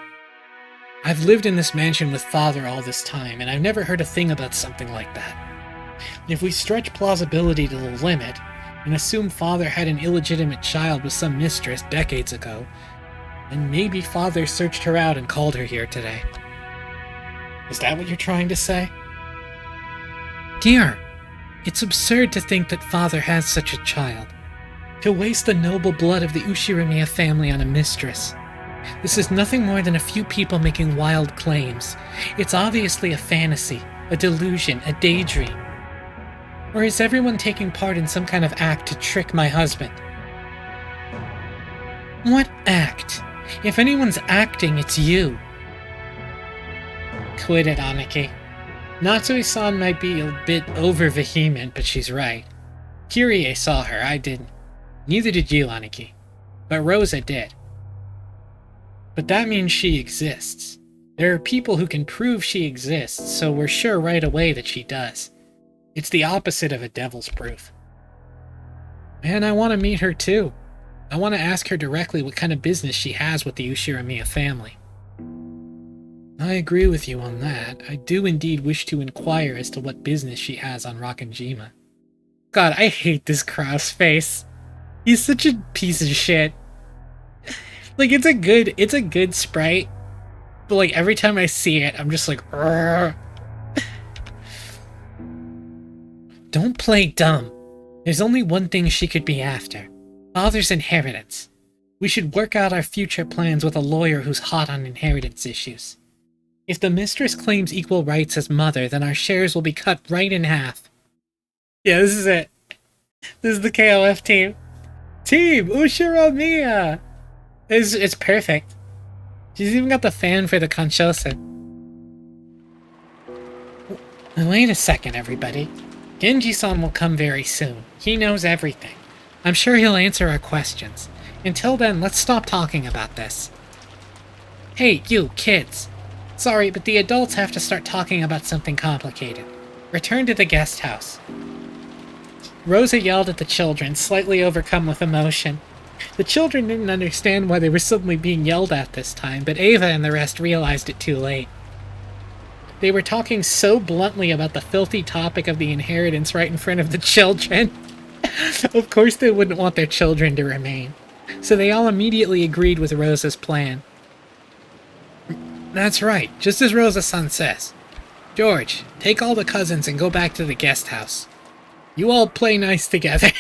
I've lived in this mansion with Father all this time, and I've never heard a thing about something like that. If we stretch plausibility to the limit, and assume Father had an illegitimate child with some mistress decades ago, then maybe Father searched her out and called her here today. Is that what you're trying to say? Dear, it's absurd to think that Father has such a child. To waste the noble blood of the Ushiramiya family on a mistress. This is nothing more than a few people making wild claims. It's obviously a fantasy, a delusion, a daydream. Or is everyone taking part in some kind of act to trick my husband? What act? If anyone's acting, it's you. Quit it, Aniki. Natsui-san might be a bit over-vehement, but she's right. Kyrie saw her, I didn't. Neither did you, Aniki. But Rosa did. But that means she exists. There are people who can prove she exists, so we're sure right away that she does. It's the opposite of a devil's proof. And I want to meet her too. I want to ask her directly what kind of business she has with the Ushiramiya family. I agree with you on that. I do indeed wish to inquire as to what business she has on Rockinjima. God, I hate this Cross face. He's such a piece of shit. Like, it's a good sprite, but like every time I see it, I'm just like, Rrr. Don't play dumb. There's only one thing she could be after. Father's inheritance. We should work out our future plans with a lawyer who's hot on inheritance issues. If the mistress claims equal rights as mother, then our shares will be cut right in half. Yeah, this is it. This is the KOF team. Team Ushiromiya! It's perfect. She's even got the fan for the Kanshousen. Wait a second, everybody. Genji-san will come very soon. He knows everything. I'm sure he'll answer our questions. Until then, let's stop talking about this. Hey, you, kids. Sorry, but the adults have to start talking about something complicated. Return to the guest house. Rosa yelled at the children, slightly overcome with emotion. The children didn't understand why they were suddenly being yelled at this time, but Ava and the rest realized it too late. They were talking so bluntly about the filthy topic of the inheritance right in front of the children. Of course they wouldn't want their children to remain, so they all immediately agreed with Rosa's plan. That's right, just as Rosa-san says. George, take all the cousins and go back to the guest house. You all play nice together.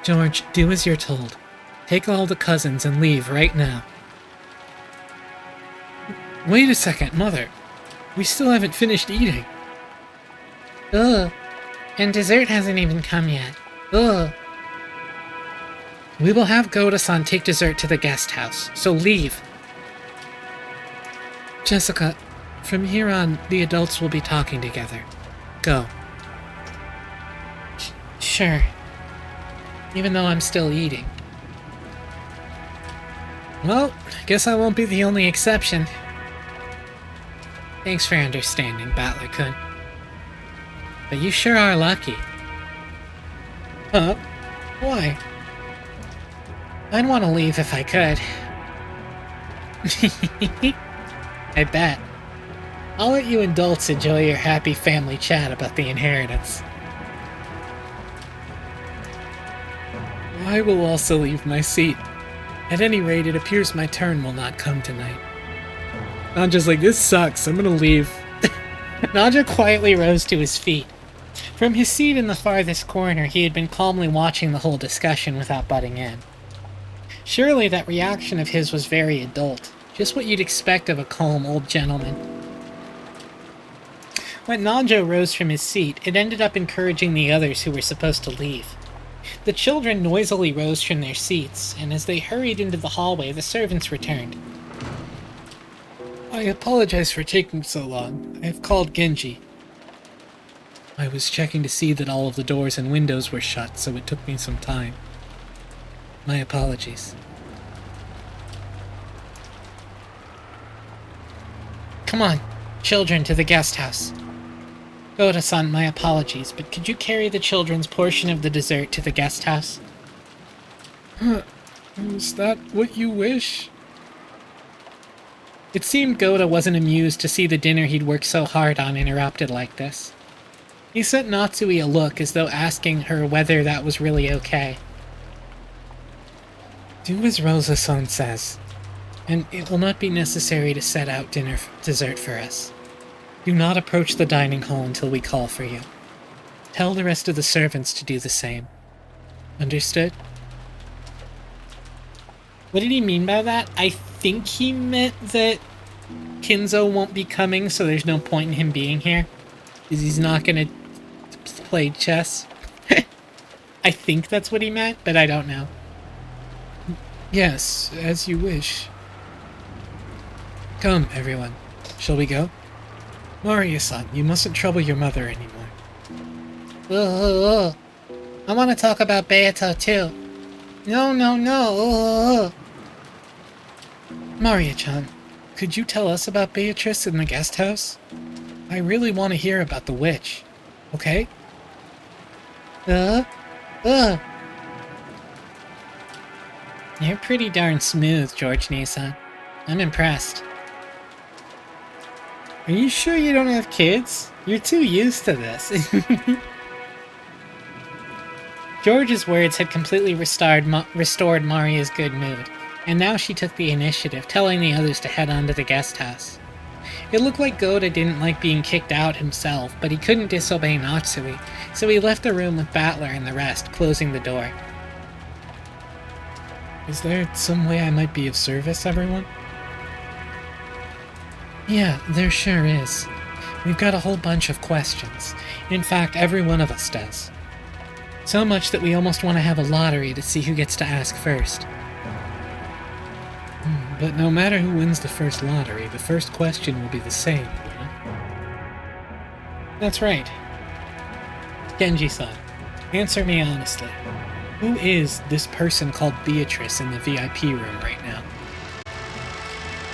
George, do as you're told. Take all the cousins and leave right now. Wait a second, Mother. We still haven't finished eating. Ugh. And dessert hasn't even come yet. Ugh. We will have Goda-san take dessert to the guest house, so leave. Jessica, from here on, the adults will be talking together. Go. Sure. Even though I'm still eating. Well, I guess I won't be the only exception. Thanks for understanding, Battler-kun. But you sure are lucky. Huh? Why? I'd want to leave if I could. I bet. I'll let you adults enjoy your happy family chat about the inheritance. I will also leave my seat. At any rate, it appears my turn will not come tonight. I'm just like, this sucks, I'm gonna leave. Naja quietly rose to his feet. From his seat in the farthest corner, he had been calmly watching the whole discussion without butting in. Surely that reaction of his was very adult, just what you'd expect of a calm old gentleman. When Naja rose from his seat, it ended up encouraging the others who were supposed to leave. The children noisily rose from their seats, and as they hurried into the hallway, the servants returned. I apologize for taking so long. I have called Genji. I was checking to see that all of the doors and windows were shut, so it took me some time. My apologies. Come on, children, to the guest house. Goda-san, my apologies, but could you carry the children's portion of the dessert to the guest house? Is that what you wish? It seemed Goda wasn't amused to see the dinner he'd worked so hard on interrupted like this. He sent Natsui a look as though asking her whether that was really okay. Do as Rosa-san says, and it will not be necessary to set out dessert for us. Do not approach the dining hall until we call for you. Tell the rest of the servants to do the same. Understood? What did he mean by that? I think he meant that Kinzo won't be coming, so there's no point in him being here. Because he's not going to play chess. I think that's what he meant, but I don't know. Yes, as you wish. Come, everyone. Shall we go? Maria-san, you mustn't trouble your mother anymore. I want to talk about Beato too. No. Maria-chan, could you tell us about Beatrice in the guest house? I really want to hear about the witch. Okay? You're pretty darn smooth, George Nissan. I'm impressed. Are you sure you don't have kids? You're too used to this. George's words had completely restored Maria's good mood, and now she took the initiative, telling the others to head on to the guest house. It looked like Goda didn't like being kicked out himself, but he couldn't disobey Natsui, so he left the room with Battler and the rest, closing the door. Is there some way I might be of service, everyone? Yeah, there sure is. We've got a whole bunch of questions. In fact, every one of us does. So much that we almost want to have a lottery to see who gets to ask first. But no matter who wins the first lottery, the first question will be the same, you know? That's right. Genji-san, answer me honestly. Who is this person called Beatrice in the VIP room right now?